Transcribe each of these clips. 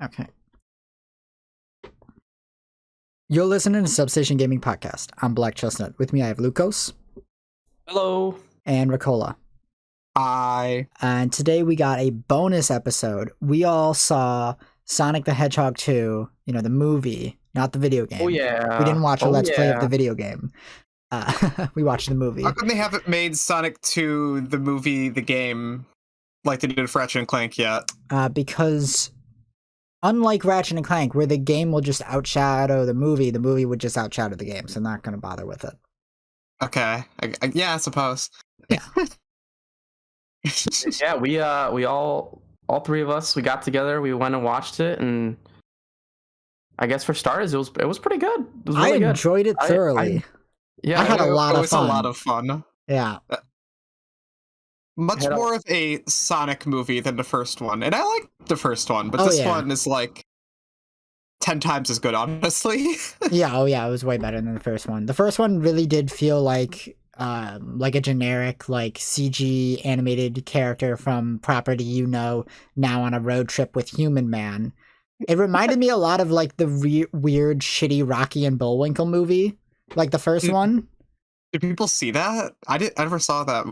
Okay. You're listening to Substation Gaming Podcast. I'm Black Chestnut. With me, I have Lucas Hello. and Ricola. Hi. And today we got a bonus episode. We all saw Sonic the Hedgehog 2, the movie, not the video game. Oh yeah. We didn't watch a Let's Play of the yeah. video game. We watched the movie. How come they haven't made Sonic 2 the movie, the game, like they did for Ratchet and Clank yet? Because unlike Ratchet and Clank, where the game will just outshadow the movie would just outshadow the game, so I'm not going to bother with it. Okay. I suppose. Yeah. Yeah, we all three of us, we got together, we went and watched it, and I guess for starters, it was pretty good. It was really I enjoyed it thoroughly. Yeah, I had a lot of fun. It was a lot of fun. Yeah. Much more of a Sonic movie than the first one. And I like the first one, but this one is like 10 times as good, honestly. Yeah, it was way better than the first one. The first one really did feel like a generic CG animated character from property now on a road trip with Human Man. It reminded me a lot of the weird shitty Rocky and Bullwinkle movie, like the first one. Did people see that? I never saw that.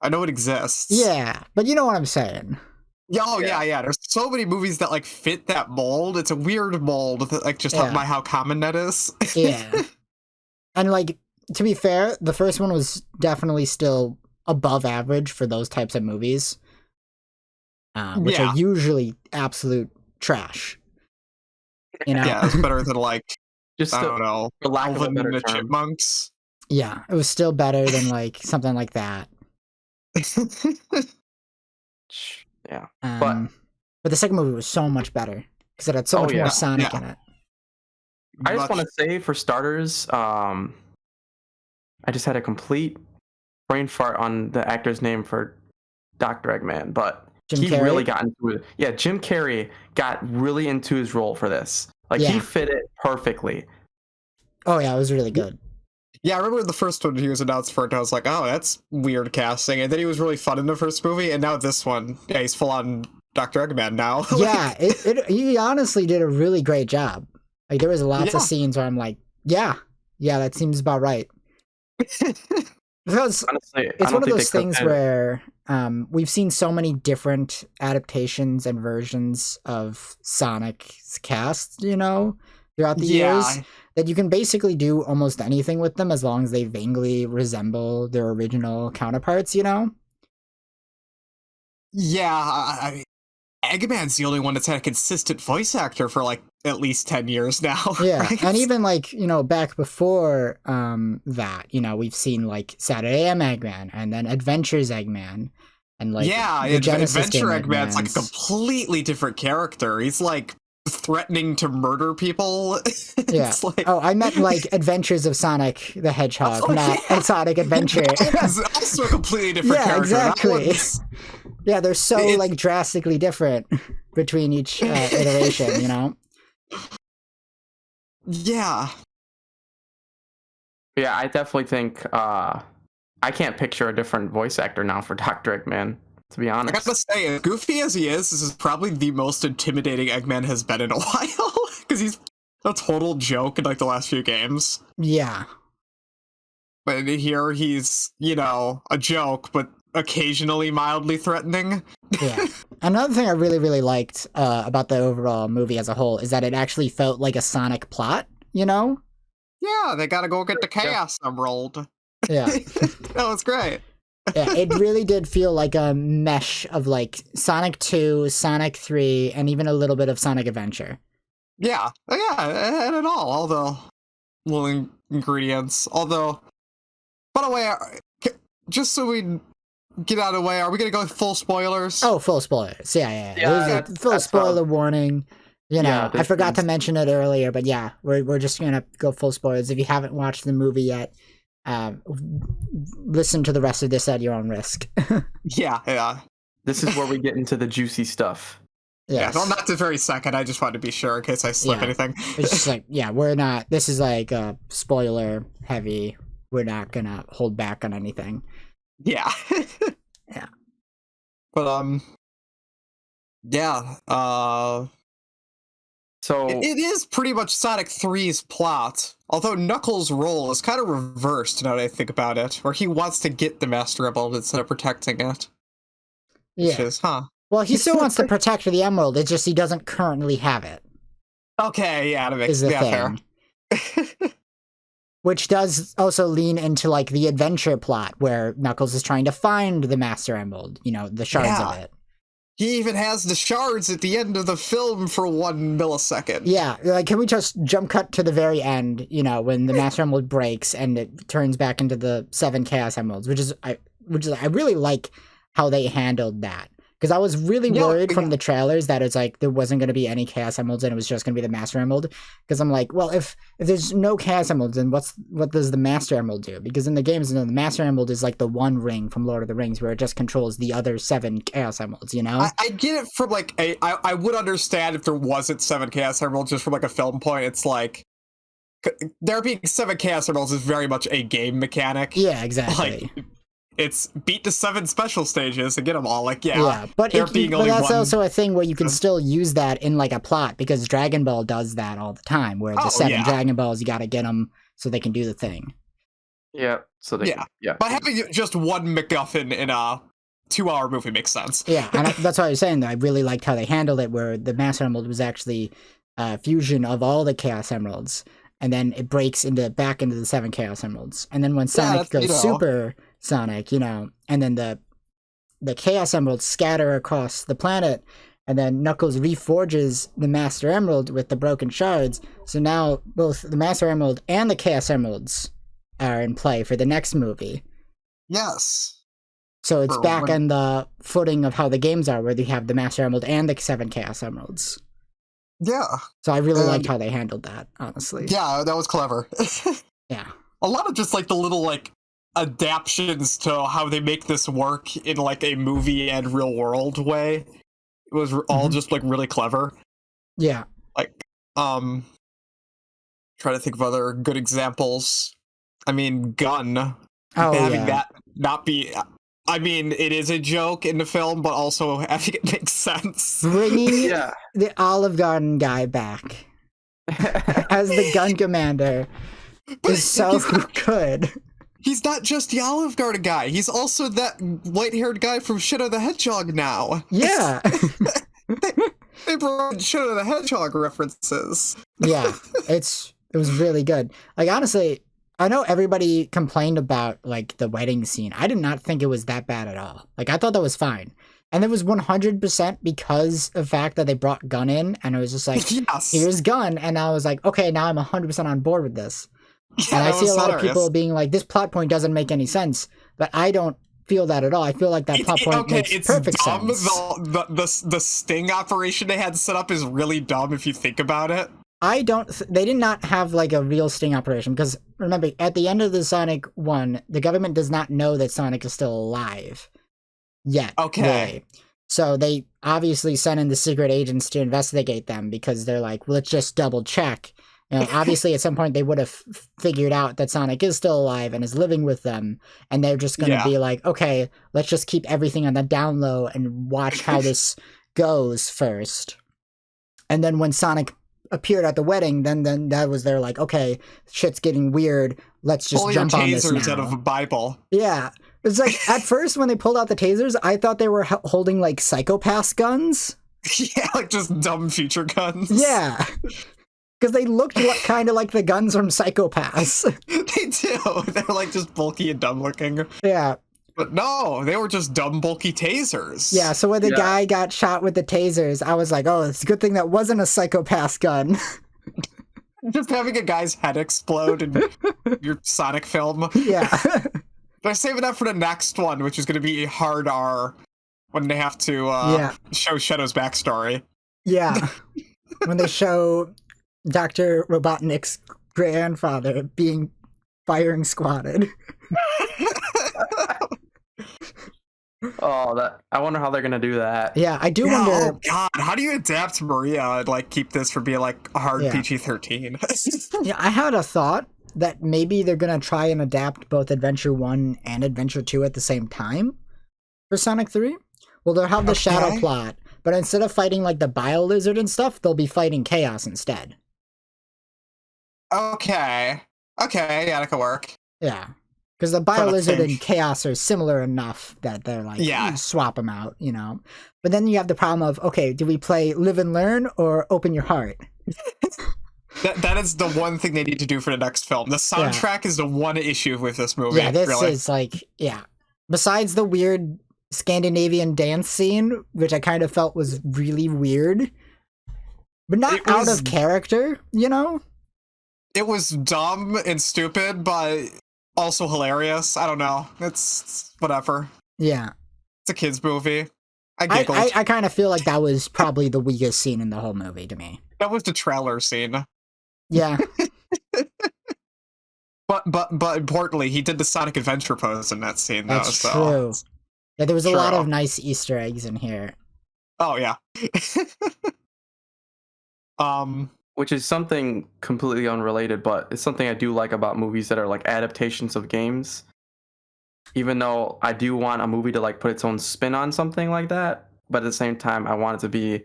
I know it exists. Yeah, but you know what I'm saying. Yeah. There's so many movies that fit that mold. It's a weird mold, just by how common that is. Yeah. And to be fair, the first one was definitely still above average for those types of movies, which are usually absolute trash. Yeah, it's better than just I don't know, for lack of a better term. Chipmunks. Yeah, it was still better than something like that. Yeah, but the second movie was so much better because it had so much more Sonic in it. I just want to say, for starters, I just had a complete brain fart on the actor's name for Dr. Eggman, but Jim Carrey? Really got into it. Yeah, Jim Carrey got really into his role for this. He fit it perfectly. Oh yeah, it was really good. Yeah, I remember the first one he was announced for it, and I was like, oh, that's weird casting. And then he was really fun in the first movie, and now this one, he's full on Dr. Eggman now. Yeah, he honestly did a really great job. There was lots of scenes where I'm like, yeah, that seems about right. Because honestly, it's one of those things where we've seen so many different adaptations and versions of Sonic's cast, throughout the years, that you can basically do almost anything with them as long as they vaguely resemble their original counterparts, Yeah, I mean, Eggman's the only one that's had a consistent voice actor for at least 10 years now. Yeah, right? and even back before that, we've seen Saturday M Eggman and then Adventures Eggman and the Genesis Adventure game Eggman's a completely different character. He's threatening to murder people. Yeah. I meant Adventures of Sonic the Hedgehog, not Sonic Adventure. It's also a completely different character. Exactly. Yeah, they're so drastically different between each iteration, Yeah. Yeah, I definitely think I can't picture a different voice actor now for Dr. Eggman, to be honest. I gotta say, as goofy as he is, this is probably the most intimidating Eggman has been in a while. Because he's a total joke in the last few games. Yeah. But here he's, a joke, but occasionally mildly threatening. Yeah. Another thing I really, really liked about the overall movie as a whole is that it actually felt like a Sonic plot, Yeah, they gotta go get the Chaos Emerald. Yeah. That was great. Yeah, it really did feel like a mesh of Sonic 2, Sonic 3, and even a little bit of Sonic Adventure. Yeah, and it all the little ingredients. Although, by the way, just so we get out of the way, are we gonna go full spoilers? Oh, full spoilers. Yeah. There's a full spoiler warning. I forgot to mention it earlier, but yeah, we're just gonna go full spoilers. If you haven't watched the movie yet, listen to the rest of this at your own risk. Yeah. This is where we get into the juicy stuff. Yes. Yeah, well, not the very second. I just wanted to be sure in case I slip anything. It's just we're not. This is spoiler heavy. We're not gonna hold back on anything. Yeah. Yeah. But yeah. So it is pretty much Sonic 3's plot, although Knuckles' role is kind of reversed now that I think about it, where he wants to get the Master Emerald instead of protecting it. Which Yeah. is, huh. Well, he still wants to protect the emerald. It's just he doesn't currently have it. Okay, yeah, that makes Is the fair. thing. Which does also lean into like the adventure plot where Knuckles is trying to find the Master Emerald, you know, the shards of it. He even has the shards at the end of the film for 1 millisecond. Yeah, like can we just jump cut to the very end, you know, when the Master Emerald breaks and it turns back into the 7 Chaos Emeralds, which is I really like how they handled that. Because I was really worried from the trailers that it's like there wasn't going to be any Chaos Emeralds and it was just going to be the Master Emerald. Because I'm like, well, if there's no Chaos Emeralds, then what does the Master Emerald do? Because in the games, you know, the Master Emerald is like the one ring from Lord of the Rings where it just controls the other 7 Chaos Emeralds, you know? I get it from like I would understand if there wasn't 7 Chaos Emeralds just from like a film point. It's like there being 7 Chaos Emeralds is very much a game mechanic. Yeah, exactly. Like, it's beat to 7 special stages and get them all. Like, but that's one... also a thing where you can still use that in like a plot because Dragon Ball does that all the time. Where the 7 Dragon Balls, you got to get them so they can do the thing. Yeah. So they But having just one MacGuffin in a 2-hour movie makes sense. Yeah, and that's what I was saying. Though I really liked how they handled it, where the Master Emerald was actually a fusion of all the Chaos Emeralds, and then it breaks back into the 7 Chaos Emeralds, and then when Sonic goes Super Sonic, you know, and then the Chaos Emeralds scatter across the planet, and then Knuckles reforges the Master Emerald with the broken shards. So now both the Master Emerald and the Chaos Emeralds are in play for the next movie. Yes. So it's back on the footing of how the games are, where they have the Master Emerald and the 7 Chaos Emeralds. Yeah. So I really liked how they handled that, honestly. Yeah, that was clever. Yeah. A lot of just like the little like adaptions to how they make this work in like a movie and real world way. It was all just like really clever. Yeah. Like, try to think of other good examples. I mean, Gun. Having that not be... I mean, it is a joke in the film, but also having it make sense. Bringing the Olive Garden guy back as the gun commander is so good. He's not just the Olive Garden guy. He's also that white-haired guy from Shadow the Hedgehog now. Yeah. They brought Shadow the Hedgehog references. Yeah, it was really good. Like, honestly, I know everybody complained about, like, the wedding scene. I did not think it was that bad at all. Like, I thought that was fine. And it was 100% because of the fact that they brought Gun in, and it was just like, here's Gun, and I was like, okay, now I'm 100% on board with this. And I see a lot of people being like, this plot point doesn't make any sense, but I don't feel that at all. I feel like that plot point makes perfect sense. The sting operation they had set up is really dumb if you think about it. They did not have like a real sting operation, because remember, at the end of the Sonic 1, the government does not know that Sonic is still alive yet. Okay. Really. So they obviously sent in the secret agents to investigate them, because they're like, well, let's just double check. You know, obviously at some point they would have figured out that Sonic is still alive and is living with them, and they're just going to be like, okay, let's just keep everything on the down low and watch how this goes first. And then when Sonic appeared at the wedding, then that was their like, okay, shit's getting weird, let's just jump on this now. Tasers out of a Bible. Yeah. It's like, at first when they pulled out the tasers, I thought they were holding like Psycho-Pass guns. Yeah, like just dumb future guns. Yeah. Because they looked kind of like the guns from Psycho-Pass. They do. They're like just bulky and dumb looking. Yeah. But no, they were just dumb, bulky tasers. Yeah, so when the guy got shot with the tasers, I was like, oh, it's a good thing that wasn't a Psycho-Pass gun. Just having a guy's head explode in your Sonic film. Yeah. They're saving that for the next one, which is going to be hard R, when they have to show Shadow's backstory. Yeah. When they show Dr. Robotnik's grandfather being firing squatted. I wonder how they're gonna do that. Yeah, I do wonder. Oh God, how do you adapt Maria and like keep this from being like a hard PG-13? Yeah, I had a thought that maybe they're gonna try and adapt both Adventure 1 and Adventure 2 at the same time for Sonic 3. Well, they'll have the Shadow plot, but but instead of fighting like the Bile Lizard and stuff, they'll be fighting Chaos instead. Okay. Okay, yeah, that could work. Yeah. Because the Bile Lizard and Chaos are similar enough that they're like, swap them out, you know? But then you have the problem of, okay, do we play Live and Learn or Open Your Heart? That is the one thing they need to do for the next film. The soundtrack is the one issue with this movie. Yeah, this is like, besides the weird Scandinavian dance scene, which I kind of felt was really weird, but not out of character, you know? It was dumb and stupid, but also hilarious. I don't know. It's whatever. Yeah. It's a kid's movie. I giggled. I kind of feel like that was probably the weakest scene in the whole movie to me. That was the trailer scene. Yeah. but importantly, he did the Sonic Adventure pose in that scene, though. That's true. Yeah, there was a lot of nice Easter eggs in here. Oh, yeah. Which is something completely unrelated, but it's something I do like about movies that are like adaptations of games. Even though I do want a movie to like put its own spin on something like that, but at the same time, I want it to be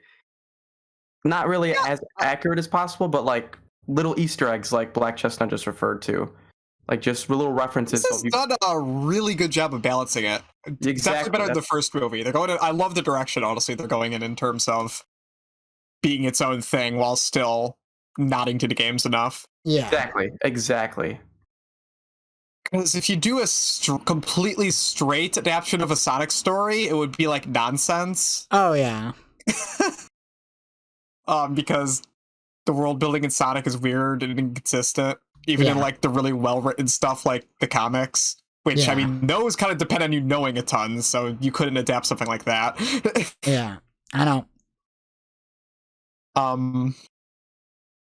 not really as accurate as possible, but like little Easter eggs like Black Chestnut just referred to. Like just little references. This has done a really good job of balancing it. Exactly. Definitely better than the first movie. They're going. I love the direction, honestly, they're going in terms of being its own thing while still nodding to the games enough. Yeah. Exactly. Because if you do a completely straight adaptation of a Sonic story, it would be like nonsense. Oh, yeah. Because the world building in Sonic is weird and inconsistent, even in like the really well-written stuff like the comics, which I mean, those kind of depend on you knowing a ton, so you couldn't adapt something like that. Yeah, I know.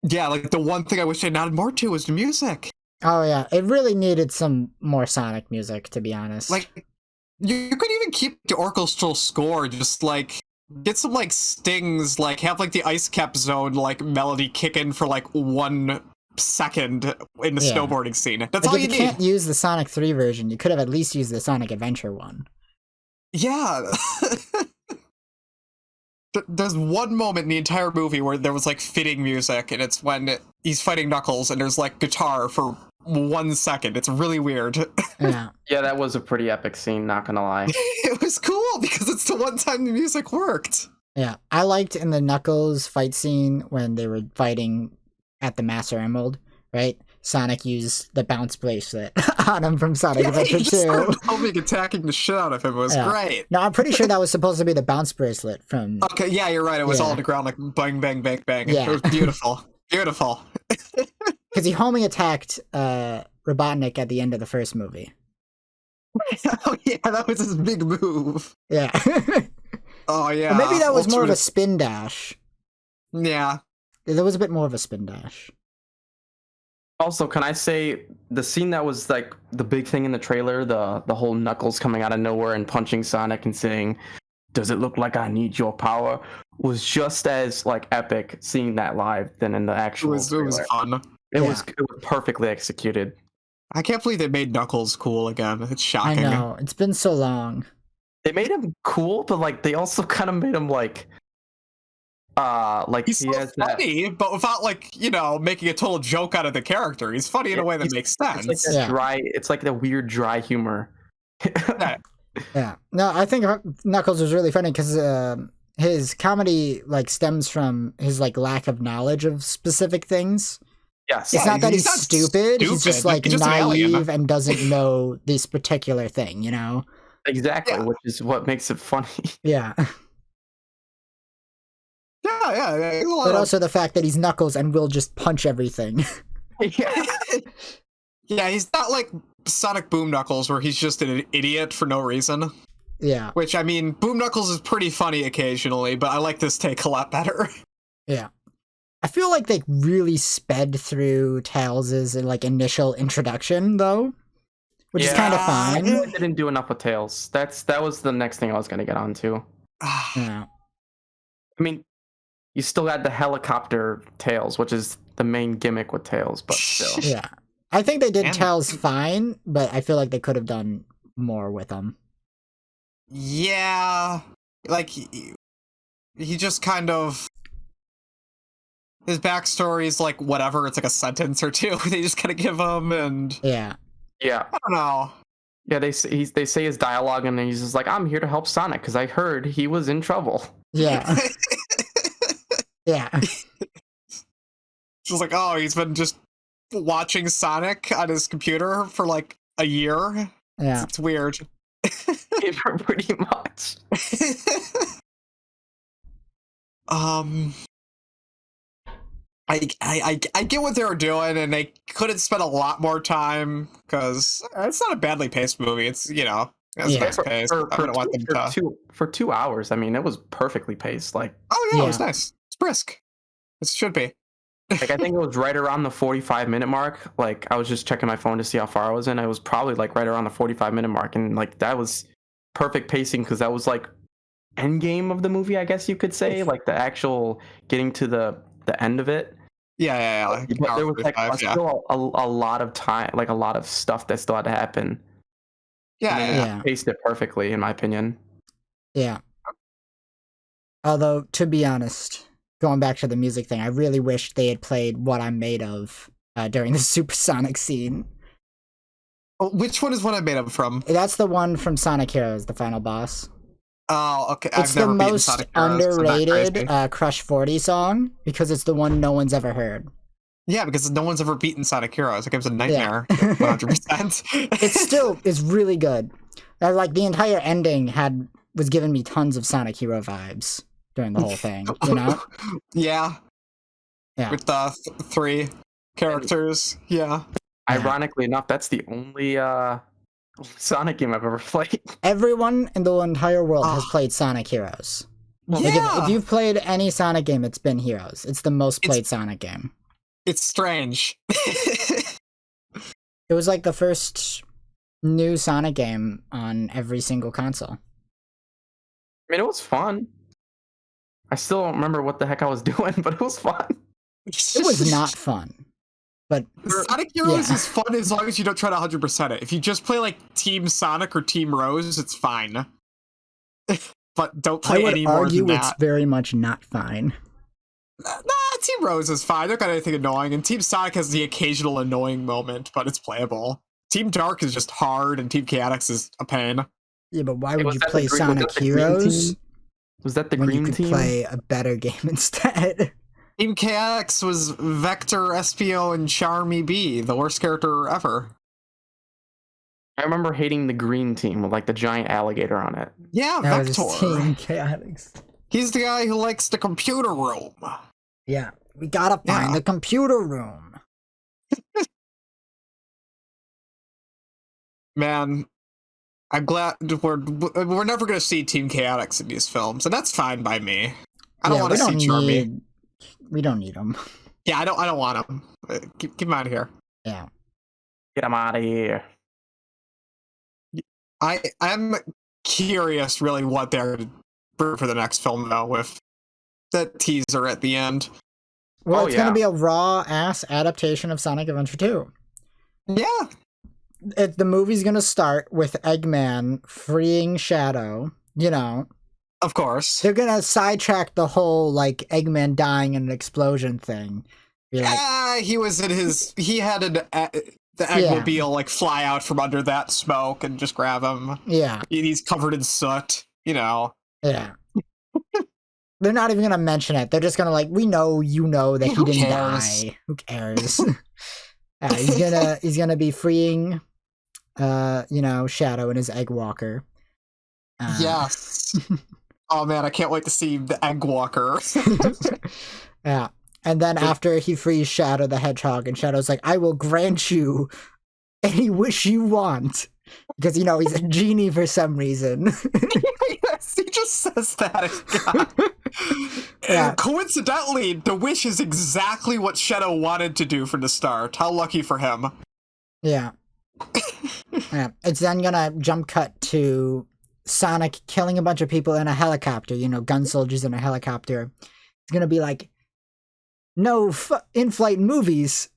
Yeah, like the one thing I wish they nodded more to was the music. Oh yeah, it really needed some more Sonic music, to be honest. Like, you could even keep the orchestral score, just like get some like stings, like have like the Ice Cap Zone like melody kick in for like 1 second in the snowboarding scene. That's like, all you need. You can't use the Sonic 3 version. You could have at least used the Sonic Adventure one. Yeah. There's one moment in the entire movie where there was like fitting music, and it's when he's fighting Knuckles and there's like guitar for 1 second. It's really weird. Yeah. Yeah, that was a pretty epic scene, not gonna lie. It was cool because it's the one time the music worked. Yeah. I liked in the Knuckles fight scene when they were fighting at the Master Emerald, right? Sonic used the bounce bracelet on him from Sonic Adventure 2. He just started attacking the shit out of him. It was great. No, I'm pretty sure that was supposed to be the bounce bracelet from... Okay, yeah, you're right. It was all on the ground, like bang, bang, bang, bang. Yeah. It was beautiful. Beautiful. Because he homing attacked Robotnik at the end of the first movie. Oh, yeah, that was his big move. Yeah. Oh, yeah. Or maybe that was more of a spin dash. Yeah. There was a bit more of a spin dash. Also, can I say the scene that was like the big thing in the trailer, the whole Knuckles coming out of nowhere and punching Sonic and saying, "Does it look like I need your power?" was just as like epic seeing that live than in the actual. It was fun. It was perfectly executed. I can't believe they made Knuckles cool again. It's shocking. I know. It's been so long. They made him cool, but like they also kind of made him like he's so funny, but without like, you know, making a total joke out of the character. He's funny in a way that makes sense. It's like dry. It's like the weird dry humor. Yeah. No, I think Knuckles was really funny because his comedy like stems from his like lack of knowledge of specific things. Yes. It's not that he's stupid. He's just like naive and doesn't know this particular thing, you know? Exactly, which is what makes it funny. Yeah. Yeah. But also the fact that he's Knuckles and will just punch everything. Yeah, he's not like Sonic Boom Knuckles where he's just an idiot for no reason. Yeah. Which, I mean, Boom Knuckles is pretty funny occasionally, but I like this take a lot better. Yeah. I feel like they really sped through Tails' like initial introduction though, which is kind of fine. They didn't do enough with Tails. That was the next thing I was going to get onto. Yeah. I mean, you still had the helicopter Tails, which is the main gimmick with Tails, but still. Yeah. I think they did Tails fine, but I feel like they could have done more with them. Yeah. Like, he just kind of, his backstory is like whatever. It's like a sentence or two. They just kind of give him, and Yeah. Yeah. I don't know. Yeah, they say his dialogue, and then he's just like, "I'm here to help Sonic because I heard he was in trouble." Yeah. Yeah. Just like, oh, he's been just watching Sonic on his computer for like a year. Yeah. It's weird. Pretty much. I get what they were doing, and they couldn't spend a lot more time because it's not a badly paced movie. It's it's Yeah. nice paced. I wouldn't want them to. For 2 hours. I mean, it was perfectly paced. Like Oh yeah, it was nice. It's brisk. It should be. I think it was right around the 45-minute mark. Like I was just checking my phone to see how far I was in. I was probably like right around the 45-minute mark, and like that was perfect pacing because that was like end game of the movie, I guess you could say, like the actual getting to the end of it. Yeah. Like But there was like 45, yeah. still a lot of time, like a lot of stuff that still had to happen. Yeah, And yeah. then it paced it perfectly, in my opinion. Yeah. Although, to be honest, going back to the music thing, I really wish they had played What I'm Made Of during the Supersonic scene. Oh, which one is What I'm Made Of from? That's the one from Sonic Heroes, the final boss. Oh, okay. It's I've the never beaten most Sonic Heroes, so I'm not underrated crazy. Crush 40 song because it's the one no one's ever heard. Yeah, because no one's ever beaten Sonic Heroes. It was a nightmare. Yeah. 100%. It's really good. Like the entire ending was giving me tons of Sonic Hero vibes during the whole thing, you know? Yeah. Yeah. With the 3 characters. Yeah. Ironically enough, that's the only Sonic game I've ever played. Everyone in the entire world has played Sonic Heroes. Like if you've played any Sonic game, it's been Heroes. It's the most played Sonic game. It's strange. It was like the first new Sonic game on every single console. I mean, it was fun. I still don't remember what the heck I was doing, but it was fun. It was not fun. But Sonic Heroes is fun as long as you don't try to 100% it. If you just play like Team Sonic or Team Rose, it's fine. But don't play any more than that. It's very much not fine. Nah, Team Rose is fine. They don't got anything annoying, and Team Sonic has the occasional annoying moment, but it's playable. Team Dark is just hard, and Team Chaotix is a pain. Yeah, but why would you play Sonic Heroes? Was that the when green you could team? Play a better game instead. Team Chaotix was Vector, SPO, and Charmy B, the worst character ever. I remember hating the green team with like the giant alligator on it. Yeah, That Vector. was Team Chaotix. He's the guy who likes the computer room. Yeah, we gotta find the computer room. Man, I'm glad we're never gonna see Team Chaotix in these films, and that's fine by me. I don't want to see Charmy. We don't need him. Yeah, I don't want him. Keep him out of here. Yeah. Get him out of here. I'm curious, really, what they're for the next film, though, with the teaser at the end. Well, it's gonna be a raw-ass adaptation of Sonic Adventure 2. Yeah. The movie's gonna start with Eggman freeing Shadow, you know. Of course. They're gonna sidetrack the whole, like, Eggman dying in an explosion thing. He was in his... He had the Eggmobile, like, fly out from under that smoke and just grab him. Yeah. He's covered in soot, you know. Yeah. They're not even gonna mention it. They're just gonna, like, we know you know that he didn't die. Who cares? He's gonna be freeing, you know, Shadow and his Egg Walker. Yes. Oh man, I can't wait to see the Egg Walker. Yeah. And then after he frees Shadow the Hedgehog, and Shadow's like, I will grant you any wish you want. Because, you know, he's a genie for some reason. Yes, he just says that. And coincidentally, the wish is exactly what Shadow wanted to do from the start. How lucky for him. Yeah. Yeah. It's then gonna jump cut to Sonic killing a bunch of people in a helicopter, you know, gun soldiers in a helicopter. It's gonna be like, no in-flight movies.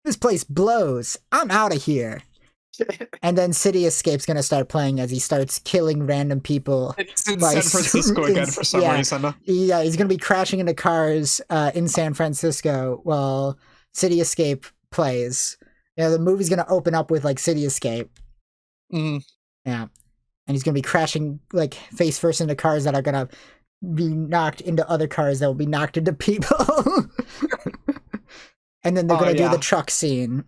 This place blows. I'm out of here. And then City Escape's gonna start playing as he starts killing random people. It's in by San Francisco again for some reason. Yeah, he's gonna be crashing into cars in San Francisco while City Escape plays. Yeah, the movie's gonna open up with like City Escape. Mm. Yeah, and he's gonna be crashing like face first into cars that are gonna be knocked into other cars that will be knocked into people. And then they're gonna do the truck scene.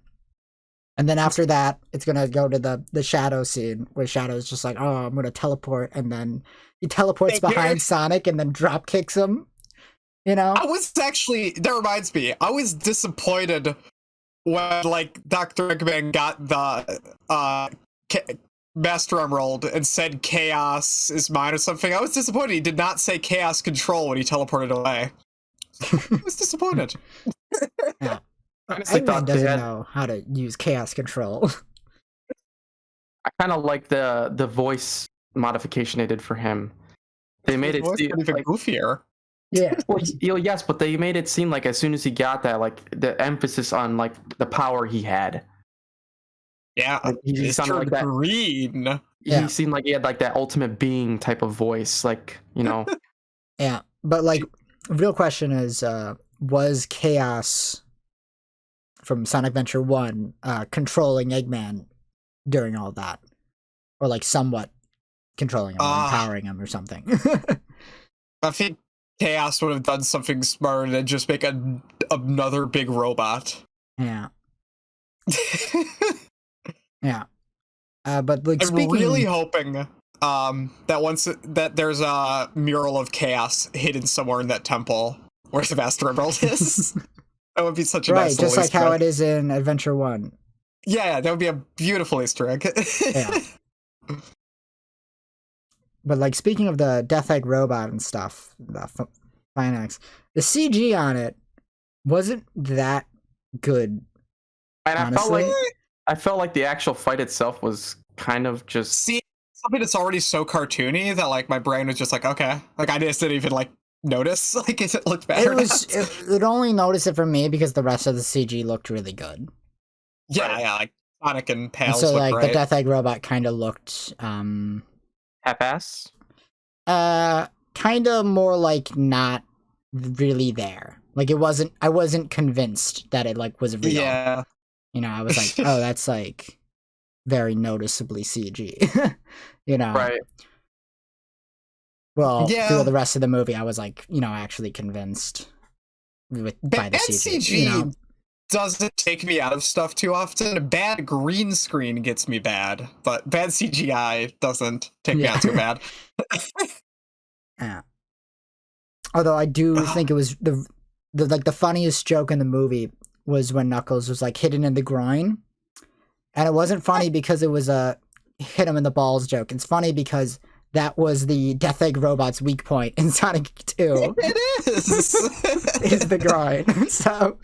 And then after that, it's gonna go to the Shadow scene where Shadow's just like, "Oh, I'm gonna teleport," and then he teleports behind Sonic and then drop kicks him. You know, I was actually, that reminds me, I was disappointed when like Dr. Eggman got the Master Emerald and said Chaos is mine or something. I was disappointed he did not say Chaos Control when he teleported away. I was disappointed. Yeah. Eggman doesn't know how to use Chaos Control. I kind of like the voice modification they did for him. They made it seem like goofier. Yeah. Well, yes, but they made it seem like as soon as he got that, like the emphasis on like the power he had. Yeah, like, he sounded like that. Green. He seemed like he had like that ultimate being type of voice, like, you know. Yeah, but like, real question is, was Chaos from Sonic Adventure 1 controlling Eggman during all that, or like somewhat controlling him, or empowering him, or something? I think Chaos would have done something smarter than just make another big robot. Yeah. Yeah. But like, I'm really hoping that there's a mural of Chaos hidden somewhere in that temple where the Master Emerald is. That would be such a nice just like Easter how egg. it is in Adventure 1. Yeah, that would be a beautiful Easter egg. Yeah. But like, speaking of the Death Egg robot and stuff, the Finax, the CG on it wasn't that good. And honestly. I felt like the actual fight itself was kind of just something that's already so cartoony that like my brain was just like, okay, like I just didn't even like notice like if it looked bad. It only noticed it for me because the rest of the CG looked really good. Yeah, yeah, like Sonic and Pals. And so like great. the Death Egg robot kind of looked half-ass. Kind of more like not really there. Like I wasn't convinced that it like was real. Yeah. You know, I was like, oh, that's like very noticeably CG. You know. Right. Well, through the rest of the movie, I was like, you know, actually convinced by the CG. You know? Doesn't take me out of stuff too often. A bad green screen gets me bad, but bad CGI doesn't take me out too bad. Yeah. Although I do think it was the funniest joke in the movie was when Knuckles was like hidden in the groin. And it wasn't funny because it was a hit him in the balls joke. It's funny because that was the Death Egg robot's weak point in Sonic 2. It is! Is the groin. So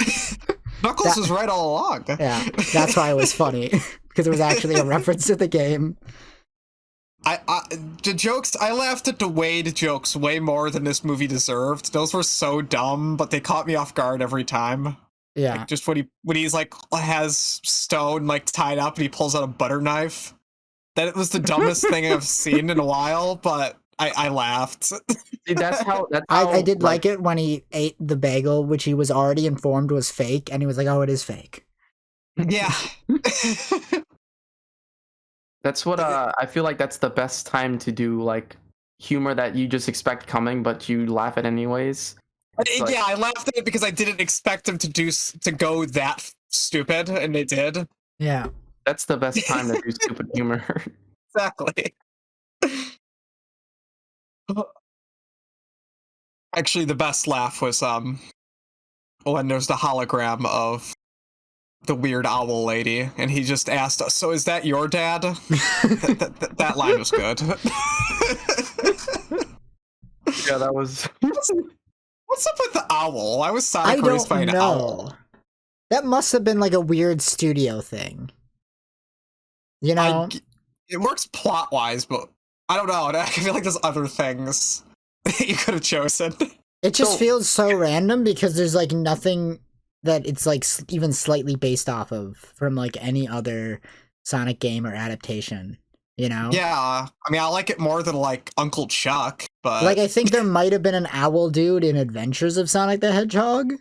Knuckles was right all along. Yeah, that's why it was funny. Because it was actually a reference to the game. The jokes, I laughed at the Wade jokes way more than this movie deserved. Those were so dumb, but they caught me off guard every time. Yeah. Like just when he's like has Stone like tied up and he pulls out a butter knife. That was the dumbest thing I've seen in a while, but I laughed. See, that's how I did like it when he ate the bagel, which he was already informed was fake, and he was like, oh, it is fake. Yeah. That's what I feel like that's the best time to do like humor that you just expect coming, but you laugh at anyways. Yeah, I laughed at it because I didn't expect them to go that stupid, and they did. Yeah. That's the best time to do stupid humor. Exactly. Actually, the best laugh was when there's the hologram of the weird owl lady, and he just asked us, "So is that your dad?" that line was good. Yeah, that was. What's up with the owl? Why was Sonic raised by an owl? That must have been like a weird studio thing. You know? It works plot-wise, but I don't know. I feel like there's other things that you could have chosen. It just feels so random because there's like nothing that it's like even slightly based off of from like any other Sonic game or adaptation, you know? Yeah, I mean, I like it more than like Uncle Chuck, but Like, I think there might have been an owl dude in Adventures of Sonic the Hedgehog.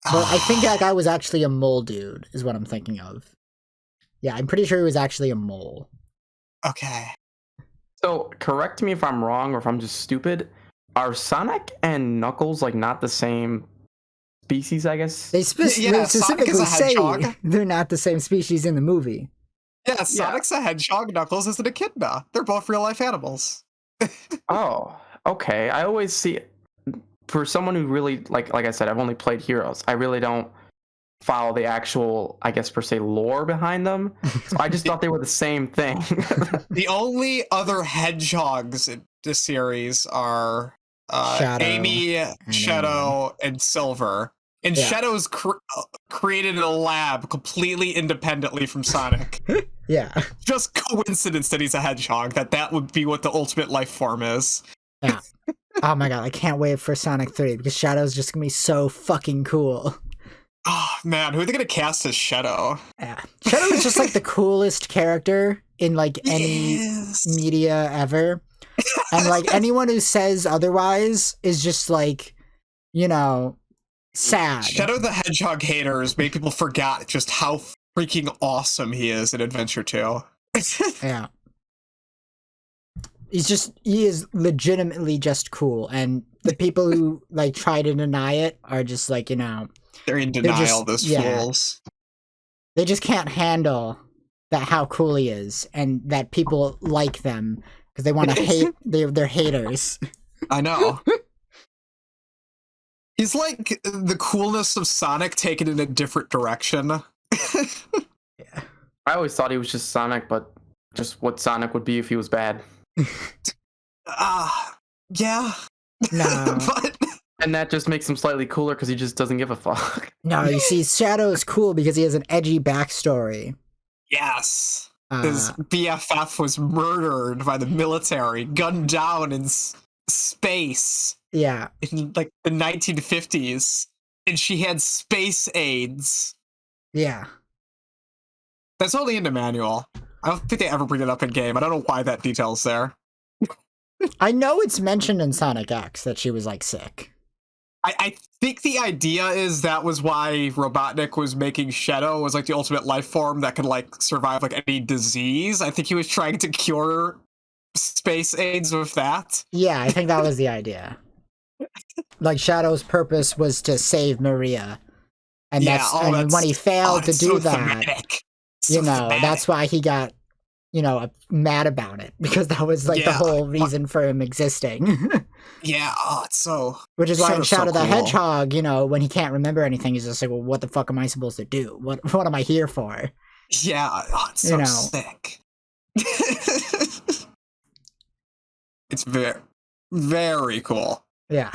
But I think that guy was actually a mole dude, is what I'm thinking of. Yeah, I'm pretty sure he was actually a mole. Okay. So correct me if I'm wrong or if I'm just stupid. Are Sonic and Knuckles like not the same species? I guess. They Yeah, Sonic specifically is a say hedgehog. they're not the same species in the movie. Yeah, Sonic's a hedgehog, Knuckles is an echidna. They're both real life animals. Oh, okay. I always see, for someone who really like I said, I've only played Heroes. I really don't follow the actual, I guess per se, lore behind them. So I just thought they were the same thing. The only other hedgehogs in this series are Shadow Amy, Shadow, and Silver. And Yeah. Shadow's created in a lab completely independently from Sonic. Yeah. Just coincidence that he's a hedgehog, that would be what the ultimate life form is. Yeah. Oh my god, I can't wait for Sonic 3 because Shadow's just gonna be so fucking cool. Oh man, who are they gonna cast as Shadow? Yeah. Shadow is just like the coolest character in like any media ever. And like anyone who says otherwise is just like, you know, sad. Shadow the Hedgehog haters made people forget just how freaking awesome he is in Adventure 2. Yeah. He is legitimately just cool. And the people who like try to deny it are just like, you know, They're in denial, those fools. They just can't handle that how cool he is and that people like them because they want to hate, they're haters. I know. He's like the coolness of Sonic taken in a different direction. Yeah. I always thought he was just Sonic, but just what Sonic would be if he was bad. Yeah. No. But And that just makes him slightly cooler because he just doesn't give a fuck. No, you see, Shadow is cool because he has an edgy backstory. yes. His BFF was murdered by the military, gunned down in space. Yeah. In like the 1950s. And she had space AIDS. Yeah. That's only in the manual. I don't think they ever bring it up in game. I don't know why that detail's there. I know it's mentioned in Sonic X that she was like sick. I think the idea is that was why Robotnik was making Shadow was like the ultimate life form that could like survive like any disease. I think he was trying to cure space AIDS with that. Yeah, I think that was the idea. Like Shadow's purpose was to save Maria. And and when he failed to do that, you know, that's why he got, you know, mad about it because that was like the whole reason for him existing. Yeah, it's so. Which is why in Shadow the cool. Hedgehog, you know, when he can't remember anything, he's just like, well, what the fuck am I supposed to do? What am I here for? Yeah, it's so sick. It's very, very cool. Yeah.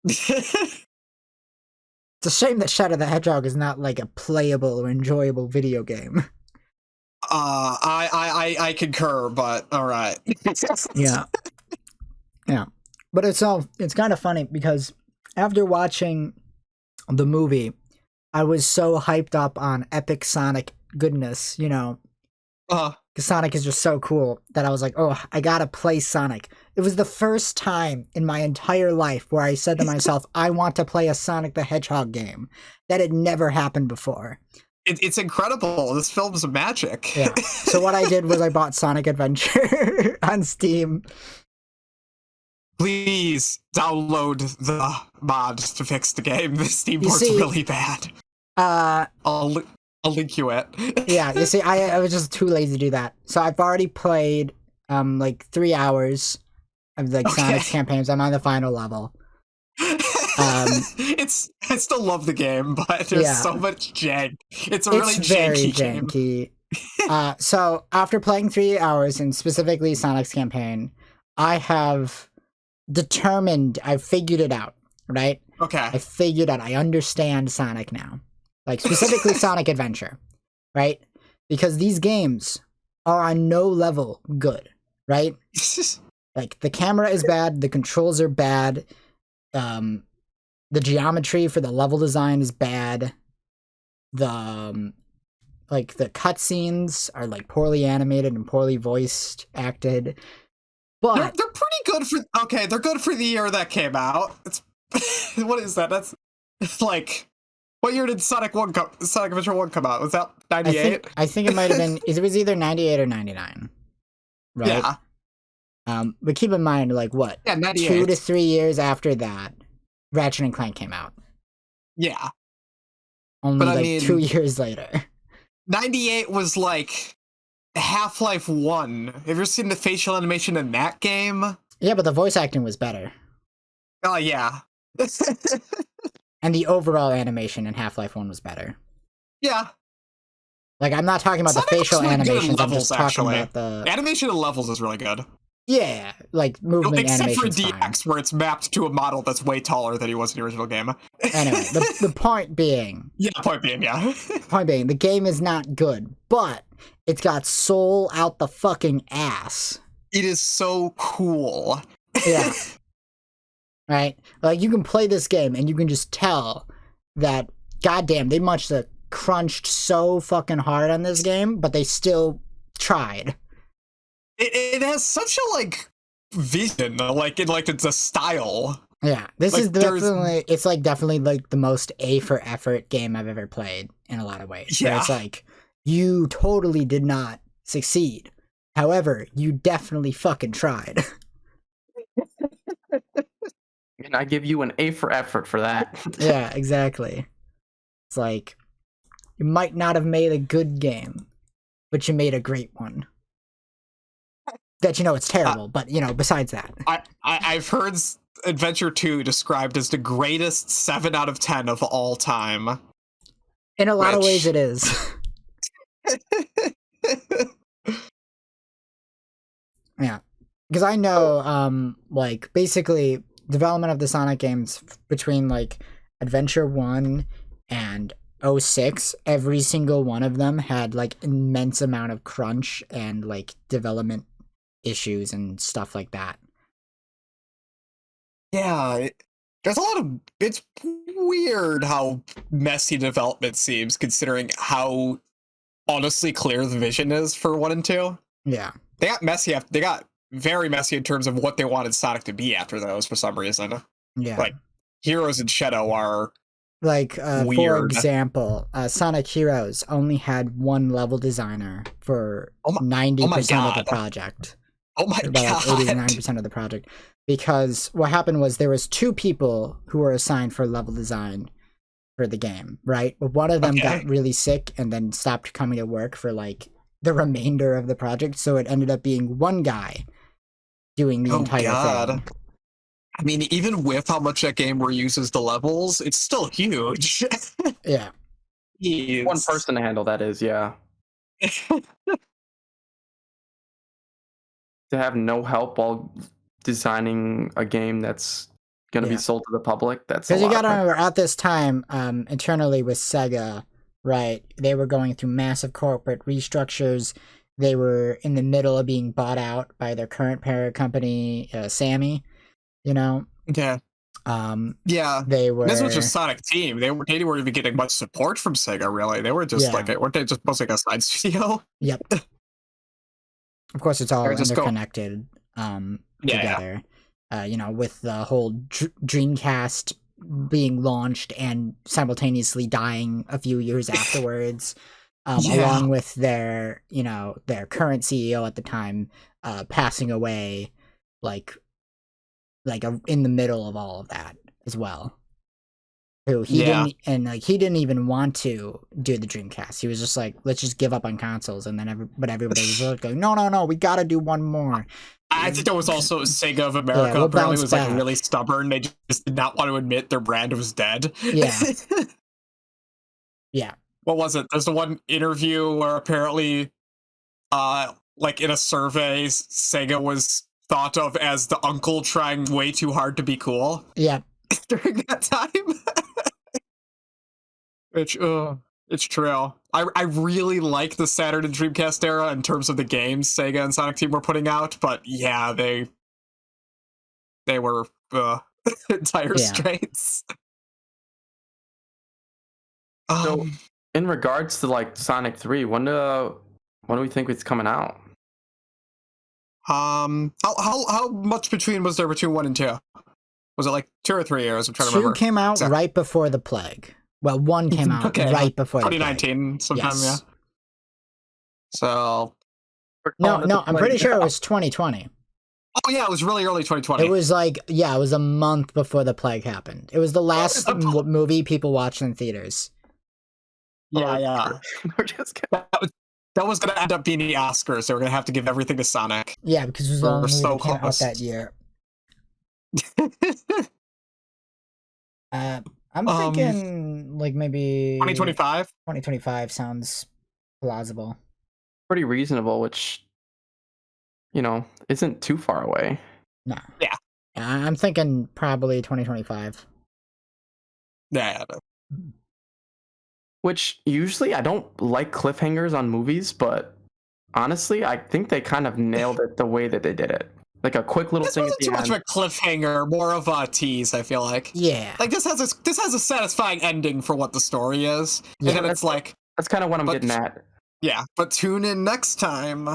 It's a shame that Shadow the Hedgehog is not like a playable or enjoyable video game. I concur, but all right. Yeah. Yeah. But it's kind of funny because after watching the movie, I was so hyped up on epic Sonic goodness, you know. Because Sonic is just so cool that I was like, oh, I gotta play Sonic. It was the first time in my entire life where I said to myself, I want to play a Sonic the Hedgehog game. That had never happened before. It's incredible. This film's magic. Yeah. So what I did was I bought Sonic Adventure on Steam. Please download the mod to fix the game. The Steam port's really bad. I'll link you it. Yeah, you see, I was just too lazy to do that. So I've already played like 3 hours of like Sonic's campaigns. I'm on the final level. I still love the game, but there's so much jank. It's a really very janky game. So after playing 3 hours and specifically Sonic's campaign, I have determined, I've figured it out, right? Okay. I understand Sonic now. Like specifically Sonic Adventure, right? Because these games are on no level good, right? Like the camera is bad, the controls are bad, the geometry for the level design is bad, the like the cutscenes are like poorly animated and poorly voiced acted. But they're pretty good for they're good for the year that came out. It's what is that? That's like what year did Sonic Adventure 1 come out? Was that 98? I think it might have been it was either 98 or 99. Right? Yeah. But keep in mind, like what? Yeah, 98. 2 to 3 years after that, Ratchet and Clank came out. Yeah. Only But I like mean, 2 years later. 98 was like Half-Life 1. Have you ever seen the facial animation in that game? Yeah, but the voice acting was better. Oh, yeah. And the overall animation in Half-Life 1 was better. Yeah. Like, I'm not talking about Sonic the facial looks really good in animations, I'm just levels, talking actually. about the... Animation of levels is really good. Yeah, like, movement Except for animation's DX, fine. where it's mapped to a model that's way taller than he was in the original game. Anyway, the point being... Yeah, point being, yeah. the game is not good, but it's got soul out the fucking ass. It is so cool. Yeah. Right? Like, you can play this game and you can just tell that, goddamn, they must have crunched so fucking hard on this game, but they still tried. It has such a, like, vision, it's a style. Yeah, this Like, is definitely, it's like definitely like the most A for effort game I've ever played in a lot of ways. Yeah. Where it's like, you totally did not succeed. However, you definitely fucking tried. And I give you an A for effort for that. Yeah, exactly. It's like, you might not have made a good game, but you made a great one. That, you know, it's terrible, but, you know, besides that. I've heard Adventure 2 described as the greatest 7 out of 10 of all time. In a lot of ways, it is. Yeah. Because I know, like, basically, development of the Sonic games between, like, Adventure 1 and 06, every single one of them had, like, immense amount of crunch and, like, development issues and stuff like that. Yeah, there's a lot of... It's weird how messy development seems, considering how honestly clear the vision is for 1 and 2. Yeah. They got messy after... They got very messy in terms of what they wanted Sonic to be after those, for some reason. Yeah. Like, Heroes and Shadow are... Like, for weird. example, Sonic Heroes only had one level designer for 90% of the project. Oh my about god. Like 80 to 90% of the project. Because what happened was there was 2 people who were assigned for level design for the game, right? But one of them got really sick and then stopped coming to work for like the remainder of the project, so it ended up being one guy doing the entire thing. I mean, even with how much that game reuses the levels, it's still huge. Yeah. Jeez. One person to handle that is, yeah. To have no help while designing a game that's going to be sold to the public, that's because you got to remember at this time, internally with Sega, right? They were going through massive corporate restructures. They were in the middle of being bought out by their current parent company, Sammy. You know. Yeah. Yeah. They were. This was just Sonic Team. They weren't even getting much support from Sega. Really, they were just weren't they just mostly like a side studio? Yep. Of course, it's all interconnected together. You know, with the whole Dreamcast being launched and simultaneously dying a few years afterwards, along with their, you know, their current CEO at the time passing away, like in the middle of all of that as well. Who he didn't, and like he didn't even want to do the Dreamcast. He was just like, let's just give up on consoles, and then everybody was like, going, no, we gotta do one more. I think that was also Sega of America. Apparently, was like really stubborn. They just did not want to admit their brand was dead. Yeah. Yeah. What was it? There's the one interview where apparently, like in a survey, Sega was thought of as the uncle trying way too hard to be cool. Yeah. During that time. Which, it's true. I really like the Saturn and Dreamcast era in terms of the games Sega and Sonic Team were putting out, but yeah, they were dire straits. So, in regards to like Sonic 3, when do we think it's coming out? How much was there between 1 and 2? Was it like 2 or 3 years? I'm trying to 2 remember. came out Exactly. right before the plague. Well, 1 came out Okay, right before the plague. 2019 sometime, Yes. yeah. So No, I'm pretty sure it was 2020. oh yeah, it was really early 2020. It was like, yeah, it was a month before the plague happened. It was the last movie people watched in theaters. Yeah. We're just kidding. That was going to end up being the Oscars. They were going to have to give everything to Sonic. Yeah, because it was the only movie so that came out close. that year. I'm thinking like maybe 2025? 2025 sounds plausible. Pretty reasonable, which, you know, isn't too far away. No. Yeah. I'm thinking probably 2025. Yeah. Which usually I don't like cliffhangers on movies, but honestly, I think they kind of nailed it the way that they did it. Like a quick little This thing at wasn't the too much end. of a cliffhanger, more of a tease, I feel like. Yeah. Like this has a satisfying ending for what the story is. Yeah. And then it's like, That's kind of what I'm But- getting at. yeah, but tune in next time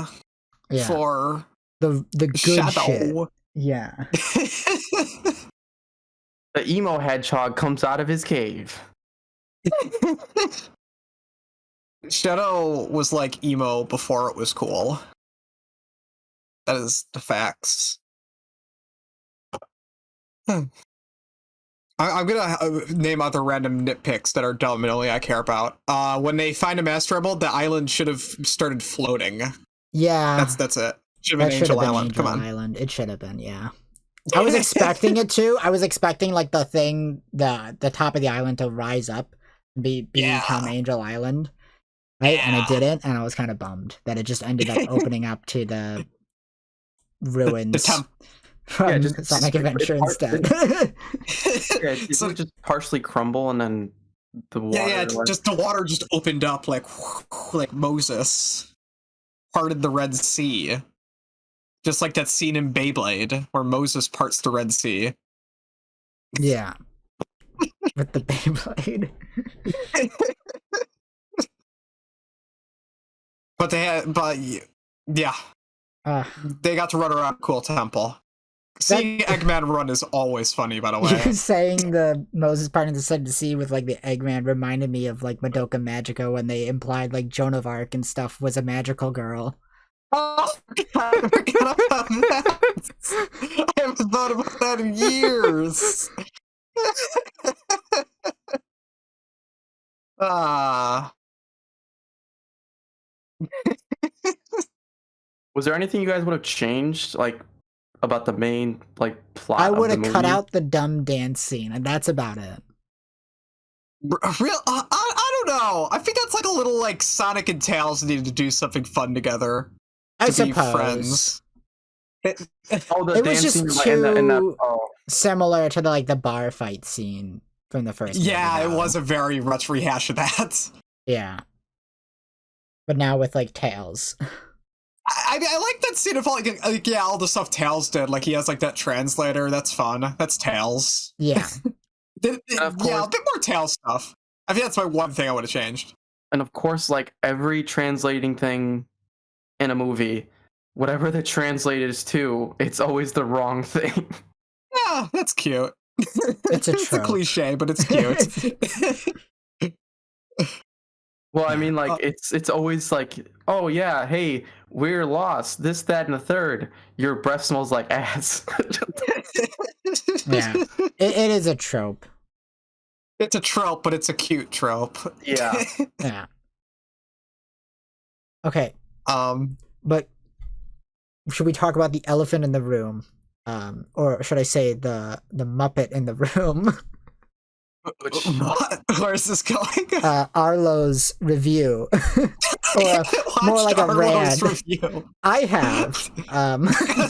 Yeah. for the good shit. Shadow. Yeah. The emo hedgehog comes out of his cave. Shadow was like emo before it was cool. That is the facts. I'm gonna name other random nitpicks that are dumb and only I care about. When they find a Master Emerald, the island should have started floating. Yeah. That's it. Should have That been should have Angel been Island. Angel Come on. Island. It should have been, yeah. I was expecting it to. I was expecting like the thing, the top of the island to rise up and become Angel Island. Right? And it didn't, and I was kind of bummed that it just ended up opening up to the ruins from just Sonic Adventure instead. Yeah, it So- would just partially crumble and then the water. Yeah, like- just the water just opened up like Moses parted the Red Sea. Just like that scene in Beyblade where Moses parts the Red Sea. Yeah. With the Beyblade. But yeah, they got to run around a cool temple. Seeing Eggman run is always funny, by the way. You saying the Moses part in the Sun to Sea with like the Eggman reminded me of like Madoka Magica when they implied like Joan of Arc and stuff was a magical girl. Oh, God, I forgot about that. I haven't thought about that in years. Was there anything you guys would have changed, like about the main like plot? I would of the have cut movie? out the dumb dance scene, and that's about it. Real? I don't know. I think that's like a little like Sonic and Tails needed to do something fun together. I To be suppose. friends. Oh, the It was dancing just in the too oh. similar to the bar fight scene from the first Yeah, movie, it though. was a very much rehash of that. Yeah. But now with like Tails. I mean, I like that scene of like yeah, all the stuff Tails did. Like he has like that translator. That's fun. That's Tails. Yeah. Of Yeah, course. a bit more Tails stuff. I think that's my one thing I would have changed. And of course, like every translating thing in a movie, whatever the translate is to, it's always the wrong thing. Yeah, that's cute. It's a it's a trope. cliche, but it's cute. Well, I mean, like it's always like, oh yeah, hey, we're lost. This, that, and the third. Your breath smells like ass. Yeah. It is a trope. It's a trope, but it's a cute trope. Yeah. Yeah. Okay. Um. But should we talk about the elephant in the room? Or should I say the Muppet in the room? Which, What? Where is this going? Arlo's review. Or more like a Arlo's rant. review. I have.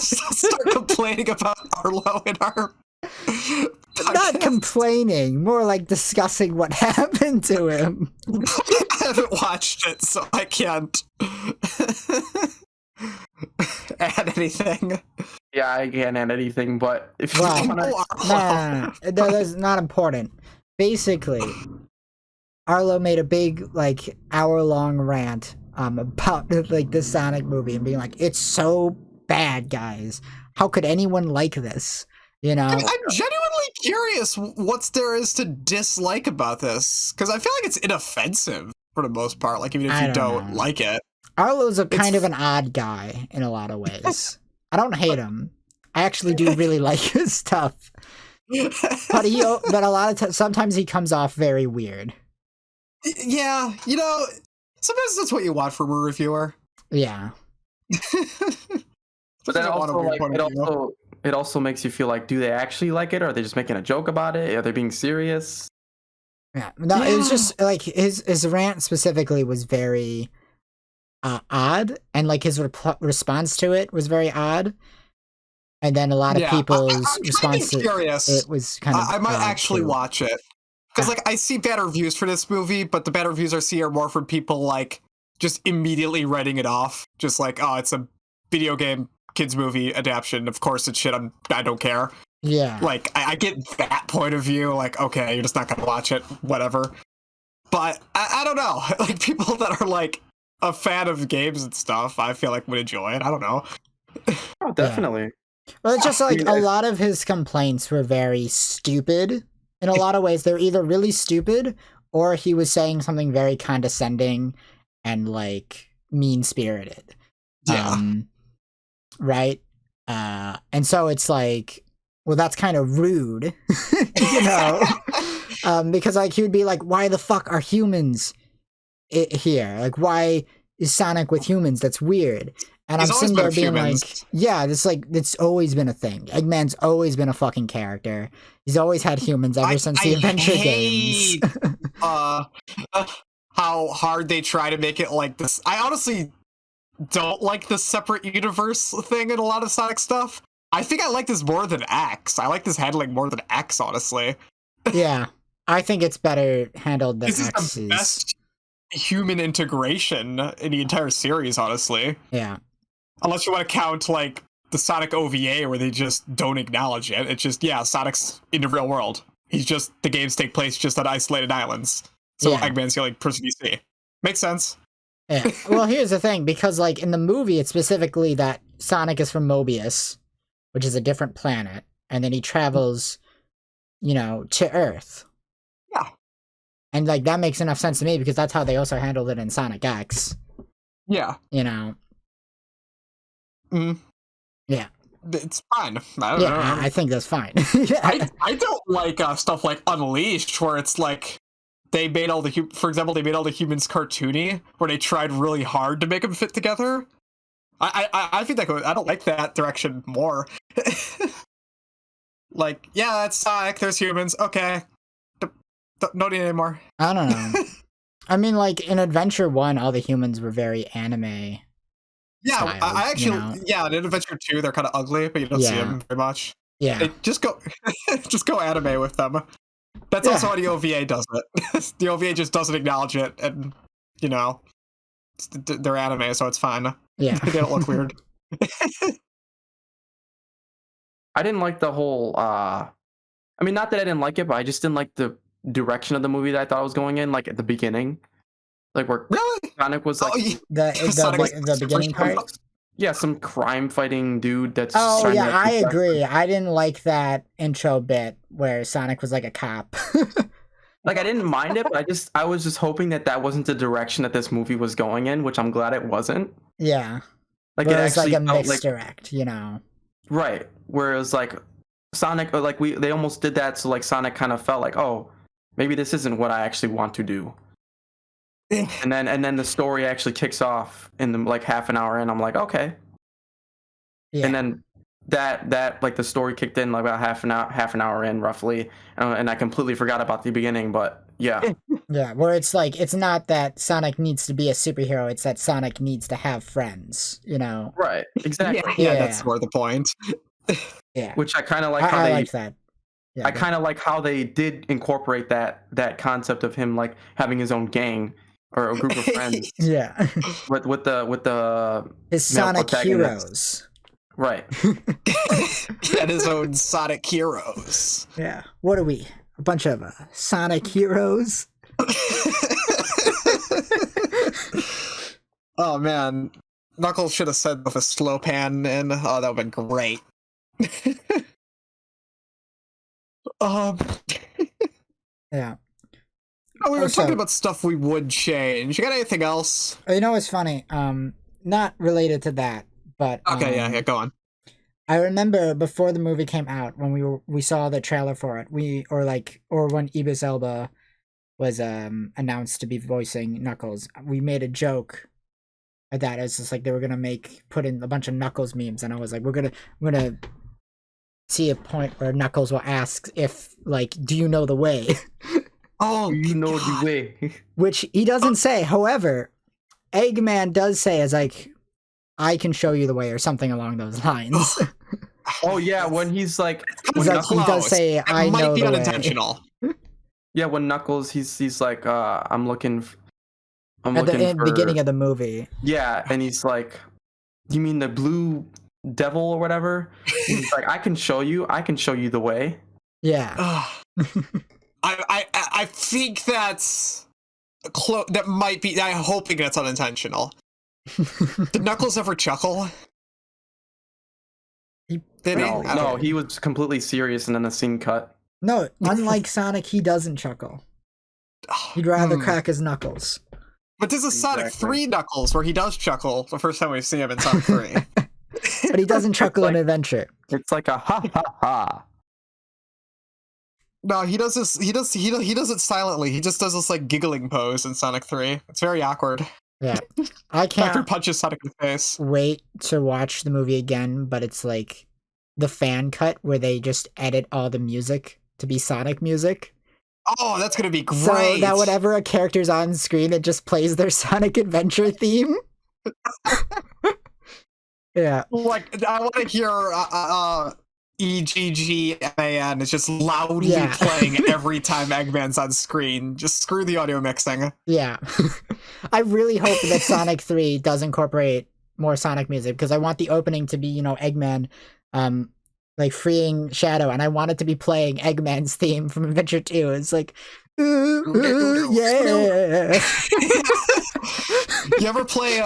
Start complaining about Arlo in our. Not complaining, more like discussing what happened to him. I haven't watched it, so I can't add anything. yeah, I can't add anything, but if you Well, wanna, Oh, Nah, that's not important. Basically, Arlo made a big like hour-long rant about like this Sonic movie and being like, it's so bad, guys. How could anyone like this? You know? I'm genuinely curious what there is to dislike about this, because I feel like it's inoffensive for the most part. Like even if I you don't don't know. like it, Arlo's a kind of an odd guy in a lot of ways. I don't hate him. I actually do really like his stuff. But but a lot of times, sometimes he comes off very weird. yeah, sometimes that's what you want from a reviewer. Yeah. But that also like it also makes you feel like, do they actually like it, or are they just making a joke about it? Are they being serious? Yeah. No, it was just like his rant specifically was very odd, and like his response to it was very odd. And then a lot of people's response to it was kind of. I might actually watch it because like I see bad reviews for this movie, but the bad reviews I see are more from people like just immediately writing it off, just like, oh, it's a video game kids movie adaptation. Of course, it's shit. I don't care. Yeah. Like I get that point of view. Like, okay, you're just not gonna watch it, whatever. But I don't know. Like people that are like a fan of games and stuff, I feel like would enjoy it. I don't know. Oh, definitely. Yeah. Well, it's just like a lot of his complaints were very stupid. In a lot of ways, they're either really stupid or he was saying something very condescending and like mean-spirited. Yeah. Right? And so it's like, well, that's kind of rude, you know? Because like he would be like, why the fuck are humans here? Like, why is Sonic with humans? That's weird. And I'm sitting there being like, yeah, it's always been a thing. Eggman's always been a fucking character. He's always had humans ever since the adventure games. How hard they try to make it like this. I honestly don't like the separate universe thing in a lot of Sonic stuff. I think I like this more than X. I like this handling more than X, honestly. Yeah, I think it's better handled than X's. This is the best human integration in the entire series, honestly. Yeah. Unless you want to count, like, the Sonic OVA where they just don't acknowledge it. It's just, yeah, Sonic's in the real world. The games take place just on isolated islands. So Eggman's the only person you see. Makes sense. Yeah. Well, here's the thing, because, like, in the movie, it's specifically that Sonic is from Mobius, which is a different planet, and then he travels, to Earth. Yeah. And, like, that makes enough sense to me, because that's how they also handled it in Sonic X. Yeah. Yeah. It's fine. I don't know. I think that's fine. I don't like stuff like Unleashed, where it's like they made all the humans cartoony, where they tried really hard to make them fit together. I think I don't like that direction more. Like, yeah, it's Sonic. There's humans. Okay, no need anymore. I don't know. I mean, like in Adventure 1, all the humans were very anime. Yeah, styled, I actually, in Adventure 2, they're kind of ugly, but you don't see them very much. Yeah, just go anime with them. That's also how the OVA does it. The OVA just doesn't acknowledge it, and they're anime, so it's fine. Yeah, they don't look weird. I didn't like the whole. I mean, not that I didn't like it, but I just didn't like the direction of the movie that I thought I was going in. Like at the beginning, like where Sonic was like the beginning part. Yeah, some crime fighting dude that's. Oh yeah, I agree. I didn't like that intro bit where Sonic was like a cop. Like I didn't mind it, but I was just hoping that wasn't the direction that this movie was going in, which I'm glad it wasn't. Yeah, like it was like a misdirect, Right, whereas like Sonic, like they almost did that, so like Sonic kind of felt like, oh, maybe this isn't what I actually want to do. And then the story actually kicks off in the like half an hour in. I'm like, okay. Yeah. And then that like the story kicked in like about half an hour in roughly, and I completely forgot about the beginning. But yeah. Yeah, where it's like it's not that Sonic needs to be a superhero; it's that Sonic needs to have friends. Right. Exactly. Yeah, that's more the point. Yeah. Which I kind of like how they like that. Yeah, I kind of like how they did incorporate that concept of him like having his own gang or a group of friends. Yeah. With the his Sonic heroes. Right. He had his own Sonic heroes. Yeah. What are we? A bunch of Sonic heroes? Oh man, Knuckles should have said with a slow pan, and oh, that would have been great. um, Yeah. we were Also, talking about stuff we would change. You got anything else? you know what's funny? Not related to that, but Okay, yeah, go on. I remember before the movie came out when we saw the trailer for it, or when Idris Elba was announced to be voicing Knuckles, we made a joke at that. It's just like they were gonna put in a bunch of Knuckles memes, and I was like, we're gonna see a point where Knuckles will ask if, like, do you know the way? Oh, You know the way. Which he doesn't say. However, Eggman does say, as like, I can show you the way, or something along those lines. Oh yeah, when he's like, He's like, he does say, It I might know be the way. unintentional. yeah, when Knuckles, he's like, I'm looking At the for beginning of the movie. Yeah, and he's like, you mean the blue devil or whatever? And he's like, I can show you the way. Yeah. I think that's that might be. I'm hoping that's unintentional. Did Knuckles ever chuckle? He Didn't he? No, he was completely serious, and then the scene cut. No, unlike Sonic, he doesn't chuckle. He'd rather crack his knuckles. But this is Sonic 3 Knuckles, where he does chuckle the first time we see him in Sonic 3. But he doesn't chuckle in Adventure. It's like a ha ha ha. No, he does this. He does it silently. He just does this like giggling pose in Sonic 3. It's very awkward. Yeah, I After he can't punches Sonic in the face. wait to watch the movie again. But it's like the fan cut where they just edit all the music to be Sonic music. Oh, that's gonna be great. So that whenever a character's on screen, it just plays their Sonic Adventure theme. Yeah. Like, I want to hear EGGMAN is just loudly playing every time Eggman's on screen. Just screw the audio mixing. Yeah. I really hope that Sonic 3 does incorporate more Sonic music, because I want the opening to be, you know, Eggman like freeing Shadow, and I want it to be playing Eggman's theme from Adventure 2. It's like, ooh, ooh, yeah. You ever play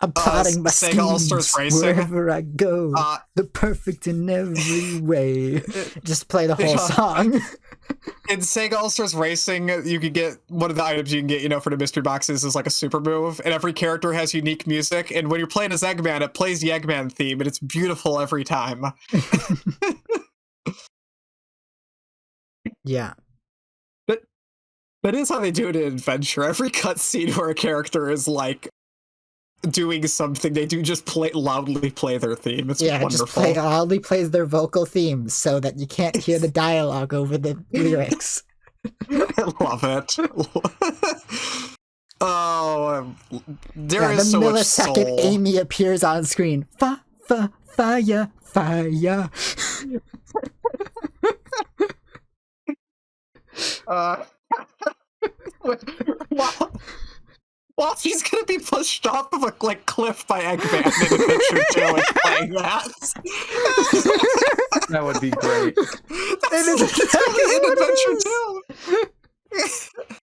I'm plotting my Sega All-Stars schemes Racing? wherever I go. The perfect in every way. Just play the whole song. In Sega All-Stars Racing, you can get one of the items you can get, you know, for the mystery boxes is like a super move, and every character has unique music, and when you're playing as Eggman, it plays the Eggman theme, and it's beautiful every time. Yeah. But that is how they do it in Adventure. Every cutscene where a character is like doing something, they do just loudly play their theme. It's wonderful. Just loudly plays their vocal themes so that you can't hear the dialogue over the lyrics. I love it. There is so much soul. The millisecond Amy appears on screen. Fire. Well, he's gonna be pushed off of a cliff by Eggman in Adventure 2 and playing that. That would be great. It's in Adventure 2.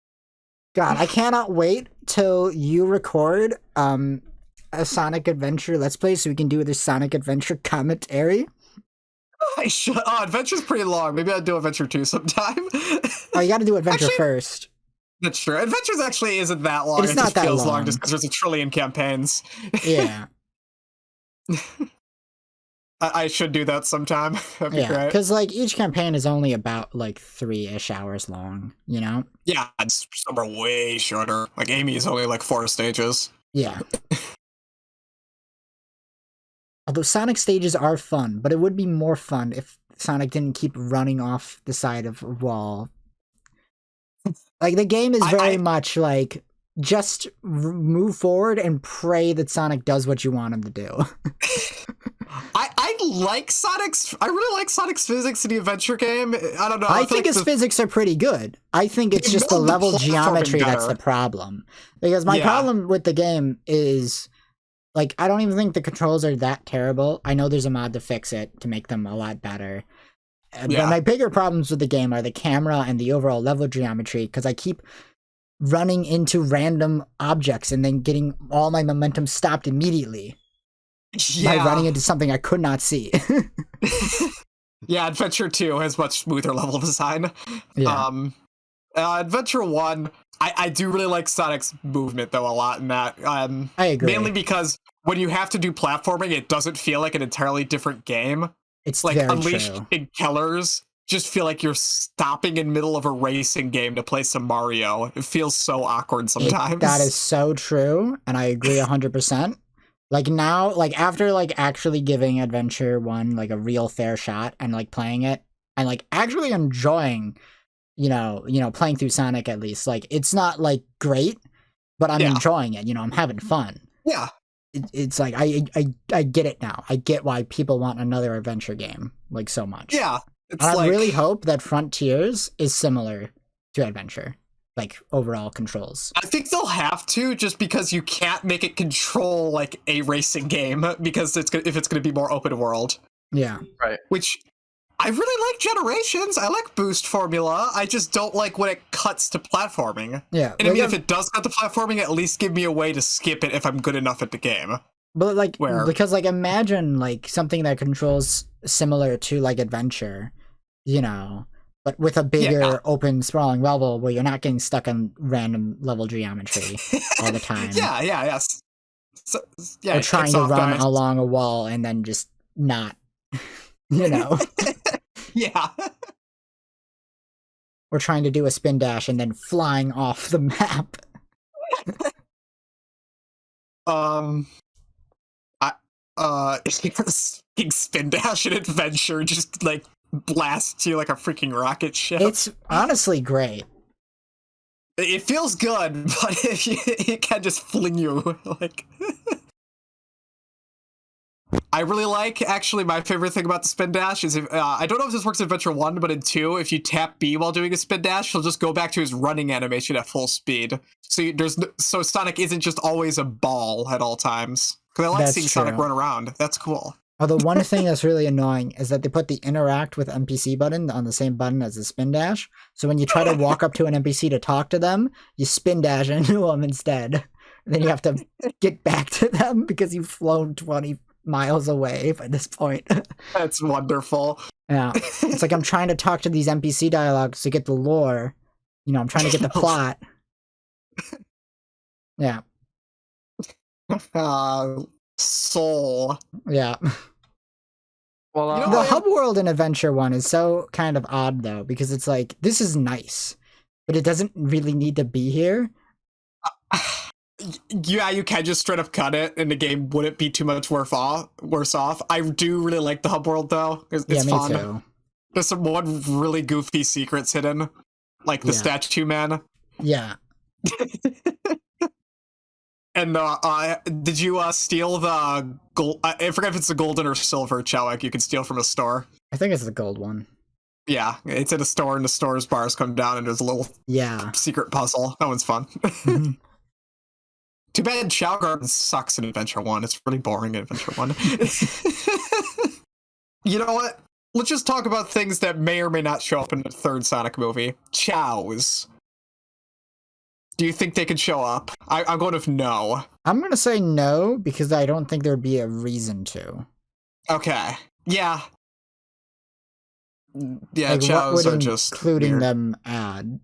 God, I cannot wait till you record a Sonic Adventure Let's Play so we can do the Sonic Adventure commentary. I should. Oh, Adventure's pretty long. Maybe I'll do Adventure 2 sometime. Oh, you gotta do Adventure first. That's true. Adventures actually isn't that long. It's not just that feels long just because there's a trillion campaigns. Yeah. I should do that sometime. That'd be great. Because like each campaign is only about like 3-ish hours long, you know? Yeah, some are way shorter. Like Amy is only like 4 stages. Yeah. Although Sonic stages are fun, but it would be more fun if Sonic didn't keep running off the side of a wall. Like, the game is very much like, just move forward and pray that Sonic does what you want him to do. I really like Sonic's physics in the adventure game. I don't know. I think his physics are pretty good. I think it's just the level geometry that's the problem. Because my problem with the game is, like, I don't even think the controls are that terrible. I know there's a mod to fix it, to make them a lot better. But my bigger problems with the game are the camera and the overall level geometry, because I keep running into random objects and then getting all my momentum stopped immediately by running into something I could not see. Yeah, Adventure 2 has much smoother level design. Yeah. Adventure 1, I do really like Sonic's movement, though, a lot in that. I agree. Mainly because when you have to do platforming, it doesn't feel like an entirely different game. It's like very Unleashed true. and Kellers just feel like you're stopping in middle of a racing game to play some Mario. It feels so awkward sometimes. That is so true, and I agree 100%. Like now, like after like actually giving Adventure 1 like a real fair shot and like playing it and like actually enjoying, playing through Sonic at least. Like it's not like great, but I'm enjoying it, I'm having fun. Yeah. It's like I get it now. I get why people want another adventure game like so much. Yeah. And I really hope that Frontiers is similar to Adventure, like overall controls. I think they'll have to, just because you can't make it control like a racing game, because if it's going to be more open world. Yeah. Right. Which I really like Generations. I like Boost Formula. I just don't like when it cuts to platforming. Yeah. And I mean, if it does cut to platforming, at least give me a way to skip it if I'm good enough at the game. But like, because like imagine like something that controls similar to like Adventure, but with a bigger open sprawling level where you're not getting stuck on random level geometry all the time. Yes. So, or trying to run along a wall and then just not, Yeah. Or trying to do a spin dash and then flying off the map. Spin dash and Adventure just like blasts you like a freaking rocket ship. It's honestly great. It feels good, but it can just fling you like. I really like, actually, my favorite thing about the spin dash is, I don't know if this works in Adventure 1, but in 2, if you tap B while doing a spin dash, he'll just go back to his running animation at full speed. So Sonic isn't just always a ball at all times. Because I like seeing Sonic run around. That's cool. Although one thing that's really annoying is that they put the interact with NPC button on the same button as the spin dash. So when you try to walk up to an NPC to talk to them, you spin dash into them instead. And then you have to get back to them because you've flown 20 miles away by this point. That's wonderful. Yeah. It's like I'm trying to talk to these NPC dialogues to get the lore. I'm trying to get the plot. Yeah. Soul. Yeah. Well, the hub world in Adventure 1 is so kind of odd though, because it's like, this is nice, but it doesn't really need to be here. Yeah, you can just straight up cut it, and the game wouldn't be too much worse off. I do really like the hub world, though. It's me fun. Too. There's some really goofy secrets hidden, like the statue man. Yeah. And did you steal the gold? I forget if it's the golden or silver Chowek you can steal from a store. I think it's the gold one. Yeah, it's at a store, and the store's bars come down, and there's a little secret puzzle. That one's fun. Mm-hmm. Too bad Chow Garden sucks in Adventure 1. It's really boring in Adventure 1. You know what? Let's just talk about things that may or may not show up in the third Sonic movie. Chows. Do you think they could show up? I'm going with no. I'm going to say no, because I don't think there'd be a reason to. Okay. Yeah. Yeah, like, Chows are just including weird. them add,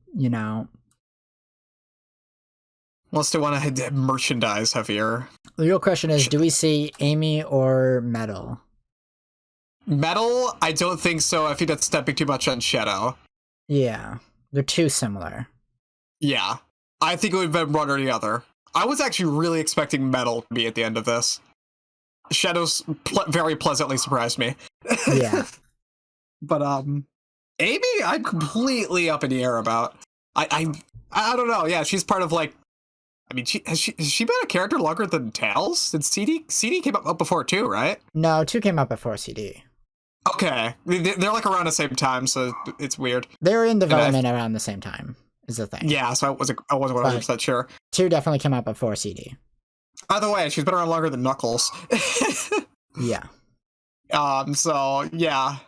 Unless they want to have merchandise heavier. The real question is, do we see Amy or Metal? Metal? I don't think so. I think that's stepping too much on Shadow. Yeah. They're too similar. Yeah. I think it would have been one or the other. I was actually really expecting Metal to be at the end of this. Shadow's very pleasantly surprised me. Yeah. But, Amy, I'm completely up in the air about. I don't know. Yeah, she's part of, like, I mean, has she been a character longer than Tails? Did CD came up before too, right? No, 2 came out before CD. Okay. They're like around the same time, so it's weird. They were in development around the same time, is the thing. Yeah, so I wasn't 100% sure. 2 definitely came out before CD. Either way, she's been around longer than Knuckles. Yeah. So, yeah.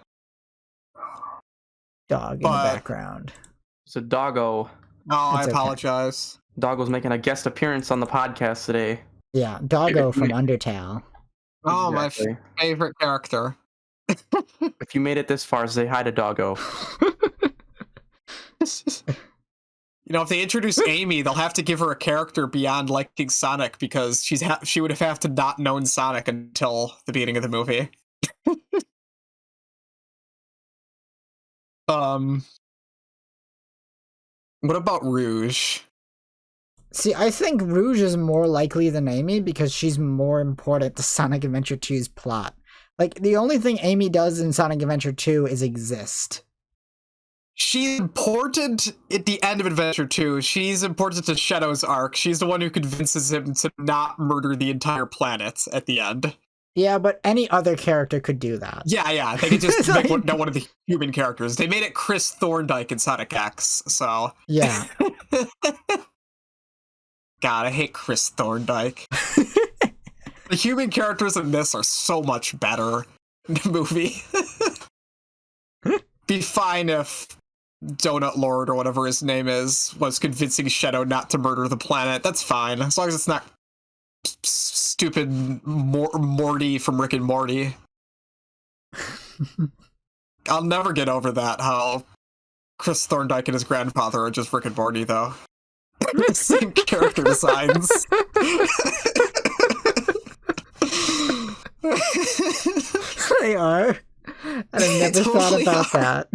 dog in the But- background. So Doggo. Oh, I It's okay. apologize. Doggo's making a guest appearance on the podcast today. Yeah, Doggo from Undertale. Oh, Exactly. my favorite character. If you made it this far, say hi to Doggo. You know, if they introduce Amy, they'll have to give her a character beyond liking Sonic because she would have to not known Sonic until the beginning of the movie. What about Rouge? See, I think Rouge is more likely than Amy because she's more important to Sonic Adventure 2's plot. Like, the only thing Amy does in Sonic Adventure 2 is exist. She's important at the end of Adventure 2. She's important to Shadow's arc. She's the one who convinces him to not murder the entire planet at the end. Yeah, but any other character could do that. Yeah. They could just make one of the human characters. They made it Chris Thorndike in Sonic X, so... Yeah. God, I hate Chris Thorndike. The human characters in this are so much better in the movie. Be fine if Donut Lord or whatever his name is was convincing Shadow not to murder the planet. That's fine, as long as it's not stupid Morty from Rick and Morty. I'll never get over that, how Chris Thorndike and his grandfather are just Rick and Morty, though. Same character designs. They are. And I never Totally thought about that.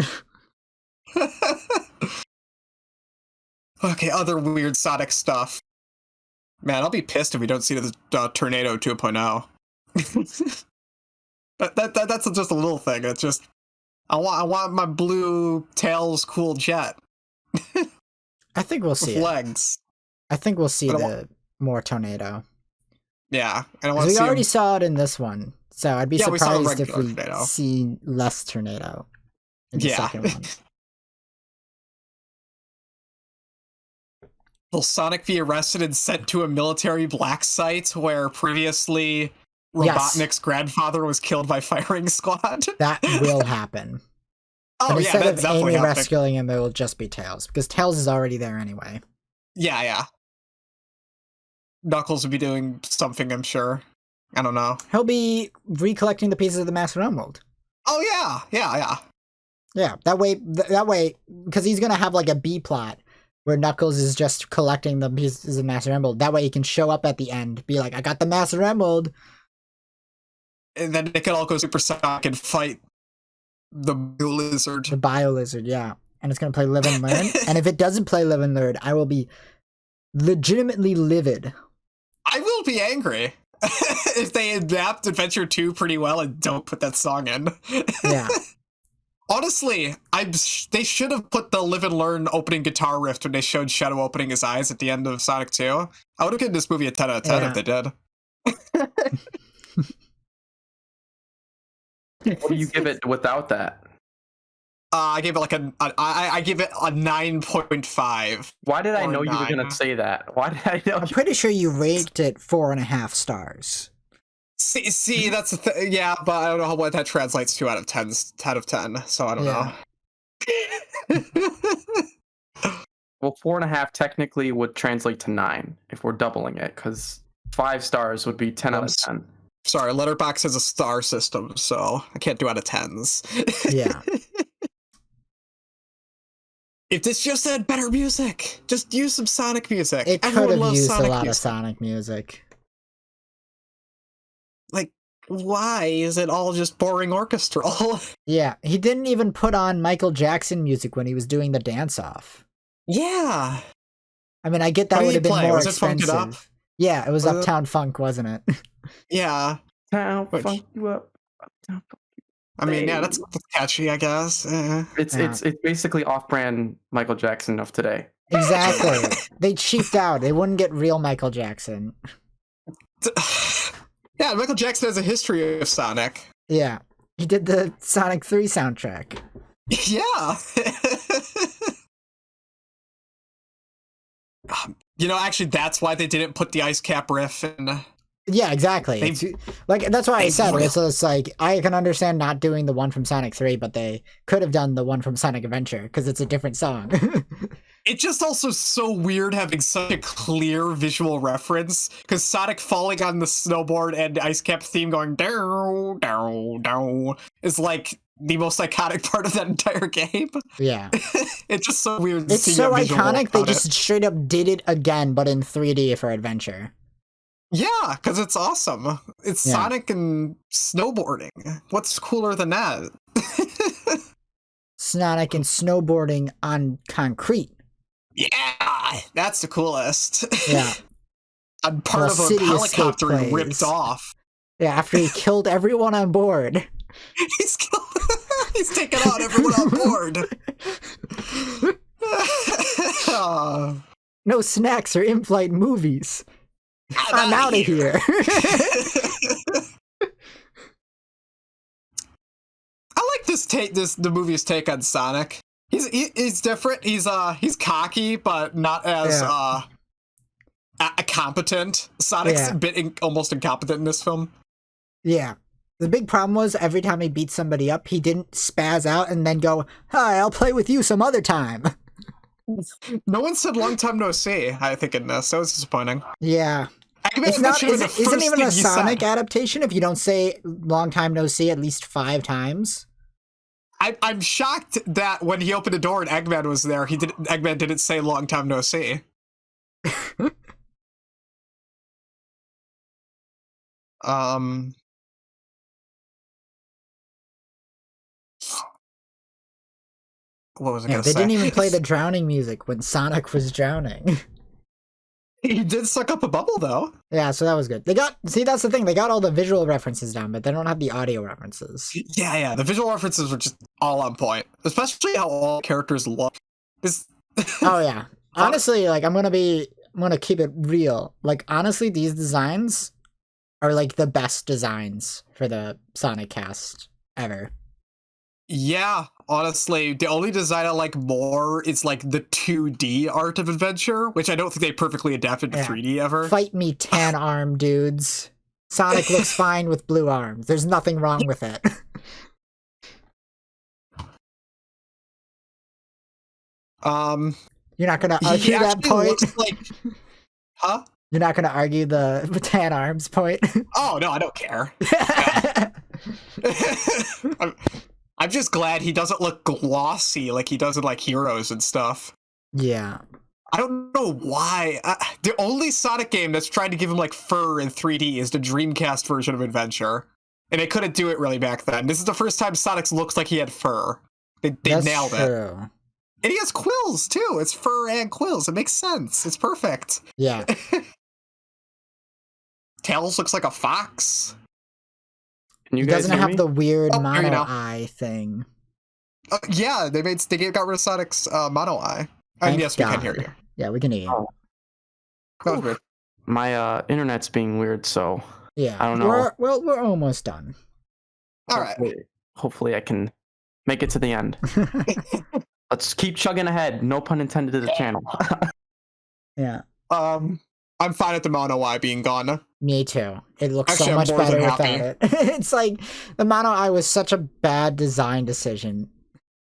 Okay, other weird Sonic stuff. Man, I'll be pissed if we don't see the Tornado 2.0. That's just a little thing. It's just I want my blue Tails cool jet I think we'll see with it. legs. I think we'll see But I the more Tornado. Yeah, and I want 'Cause to we see already him. saw it in this one, so I'd be Yeah, we saw a surprised if regular we Tornado. see less Tornado in the Yeah. second one. Will Sonic be arrested and sent to a military black site where previously Robotnik's grandfather was killed by firing squad? That will happen. Oh But yeah, instead that's of definitely Amy happening. rescuing him, it will just be Tails, because Tails is already there anyway. Yeah. Knuckles would be doing something, I'm sure. I don't know. He'll be recollecting the pieces of the Master Emerald. Oh yeah. Yeah, that way, because he's gonna have like a B plot where Knuckles is just collecting the pieces of Master Emerald. That way, he can show up at the end, be like, "I got the Master Emerald." And then they can all go Super Sonic and fight the blue lizard. The Bio Lizard, yeah, and it's gonna play Live and Learn. And if it doesn't play Live and Learn, I will be legitimately livid. I will be angry if they adapt Adventure 2 pretty well and don't put that song in. Yeah. Honestly, they should have put the Live and Learn opening guitar riff when they showed Shadow opening his eyes at the end of Sonic 2. I would have given this movie a 10 out of 10 if they did. What do you give it without that? I gave it like I give it a 9.5. Why did I Or know you were 9. gonna say that? Why did I know? I'm pretty sure you rated it 4.5 stars. See, that's the yeah, but I don't know what that translates to out of 10, so I don't know. Well, 4.5 technically would translate to 9 if we're doubling it, because 5 stars would be 10 out of 10. Sorry, Letterboxd has a star system, so I can't do out of 10s. Yeah. If this just had better music, just use some Sonic music. It could Everyone have loves used Sonic a lot of music. Sonic music. Like, why is it all just boring orchestral? Yeah, he didn't even put on Michael Jackson music when he was doing the dance-off. Yeah. I mean, I get that What did would he have been play? more Was it Funk It expensive. Up? Yeah, it was Was it- Uptown Funk, wasn't it? Yeah. Town Which- funk you up. Uptown funk. I mean, yeah, that's catchy, I guess. It's basically off-brand Michael Jackson of today. Exactly. They cheaped out. They wouldn't get real Michael Jackson. Yeah, Michael Jackson has a history of Sonic. Yeah. He did the Sonic 3 soundtrack. Yeah. You know, actually, that's why they didn't put the Ice Cap riff in Yeah, exactly. They- It's, like that's why I they said really- it's just like I can understand not doing the one from Sonic 3, but they could have done the one from Sonic Adventure because it's a different song. It's just also so weird having such a clear visual reference, because Sonic falling on the snowboard and Ice Cap theme going down, down, down is like the most iconic part of that entire game. Yeah. It's just so weird to It's see so a visual iconic they about just it. straight up did it again, but in 3D for Adventure. Yeah, because it's awesome. It's Yeah. Sonic and snowboarding. What's cooler than that? Sonic and snowboarding on concrete. Yeah, that's the coolest. Yeah. I'm part While of a City Escape helicopter and plays. ripped off. Yeah, after he killed everyone on board. He's killed. He's taken out everyone on board. No snacks or in-flight movies. I'm out of here. I like the movie's take on Sonic. He's different. He's cocky, but not as competent. Sonic's a bit almost incompetent in this film. Yeah. The big problem was every time he beat somebody up, he didn't spaz out and then go, "Hi, I'll play with you some other time." No one said long time no see, I think, in this. That was disappointing. Yeah. It's not, isn't even a Sonic adaptation if you don't say long time no see at least 5 times. I'm shocked that when he opened the door and Eggman was there, Eggman didn't say long time no see. What was I gonna They say? didn't even play the drowning music when Sonic was drowning. He did suck up a bubble, though. Yeah, so that was good. That's the thing, they got all the visual references down, but they don't have the audio references. Yeah, the visual references were just all on point. Especially how all characters look. Oh yeah. Honestly, like I'm gonna keep it real. Like honestly, these designs are like the best designs for the Sonic cast ever. Yeah, honestly, the only design I like more is like the 2D art of Adventure, which I don't think they perfectly adapted to 3D ever. Fight me, tan arm dudes. Sonic looks fine with blue arms. There's nothing wrong with it. You're not gonna argue that point? Huh? You're not gonna argue the tan arms point? Oh, no, I don't care. I'm just glad he doesn't look glossy like he does in like Heroes and stuff. Yeah. I don't know why. The only Sonic game that's trying to give him like fur in 3D is the Dreamcast version of Adventure. And they couldn't do it really back then. This is the first time Sonic looks like he had fur. They nailed it. And he has quills too. It's fur and quills. It makes sense. It's perfect. Yeah. Tails looks like a fox. Can you He guys doesn't hear have me? the weird Oh, here you mono go. eye thing. Yeah, they got rid of Sonic's mono eye. And Thank yes, we can God. hear you. Yeah, we can hear you. Oh. That was weird. My internet's being weird, so Yeah. I don't know. We're almost done. All right. Hopefully I can make it to the end. Let's keep chugging ahead. No pun intended to the channel. Yeah. I'm fine with the mono eye being gone. Me too. It looks Actually, so I'm much more than better without happy. it. It's like the mono eye was such a bad design decision.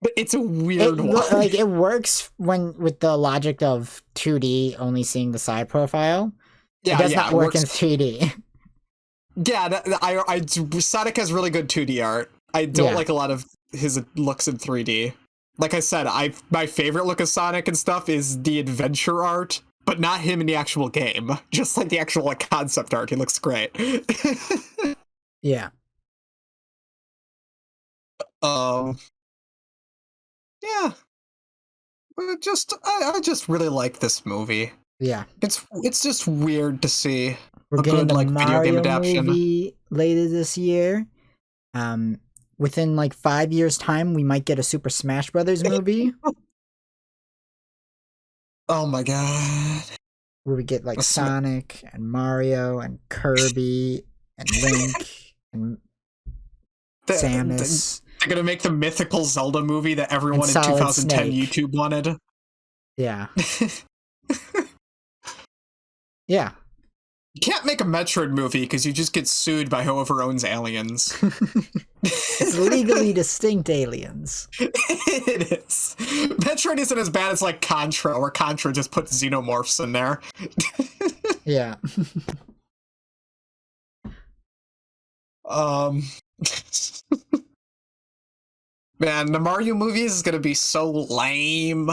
But it's a weird one. Like it works with the logic of 2D only seeing the side profile. Yeah, it does not it work works. in 3D. Yeah, Sonic has really good 2D art. I don't like a lot of his looks in 3D. Like I said, my favorite look of Sonic and stuff is the adventure art, but not him in the actual game. Just like the actual concept art, he looks great. Yeah. Yeah. I just really like this movie. Yeah. It's just weird to see We're a getting good the like video game Mario adaptation. movie later this year. Within like 5 years' time, we might get a Super Smash Brothers movie Oh my god. where we get like A Sma- Sonic and Mario and Kirby and Link and Samus. They're gonna make the mythical Zelda movie that everyone in And Solid 2010 Snake. YouTube wanted. Yeah. Yeah. You can't make a Metroid movie because you just get sued by whoever owns Aliens. It's legally distinct aliens. It is. Metroid isn't as bad as like Contra, where Contra just put xenomorphs in there. Yeah. Man, the Mario movies is gonna be so lame.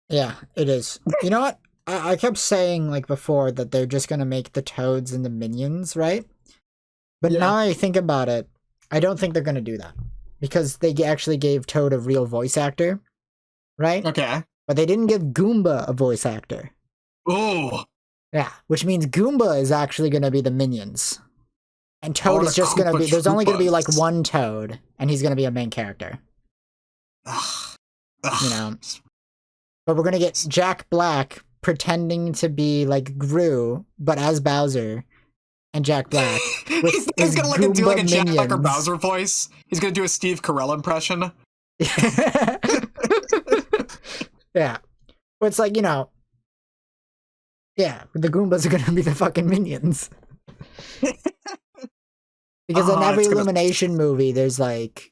Yeah, it is. You know what? I kept saying, like, before that they're just gonna make the Toads and the Minions, right? But Yeah. now I think about it, I don't think they're gonna do that. Because they actually gave Toad a real voice actor, right? Okay. But they didn't give Goomba a voice actor. Ooh. Yeah, which means Goomba is actually gonna be the Minions. And Toad Or is the just gonna be, Koopa there's only gonna be, like, Troopas. one Toad, and he's gonna be a main character. Ugh. You know? But we're gonna get Jack Black pretending to be like Gru, but as Bowser, and Jack Black with he's his gonna do Goomba like a Jack Black or minions. Bowser voice. He's gonna do a Steve Carell impression. Yeah, but it's like, you know, yeah, the Goombas are gonna be the fucking minions. Because in every Illumination movie, there's like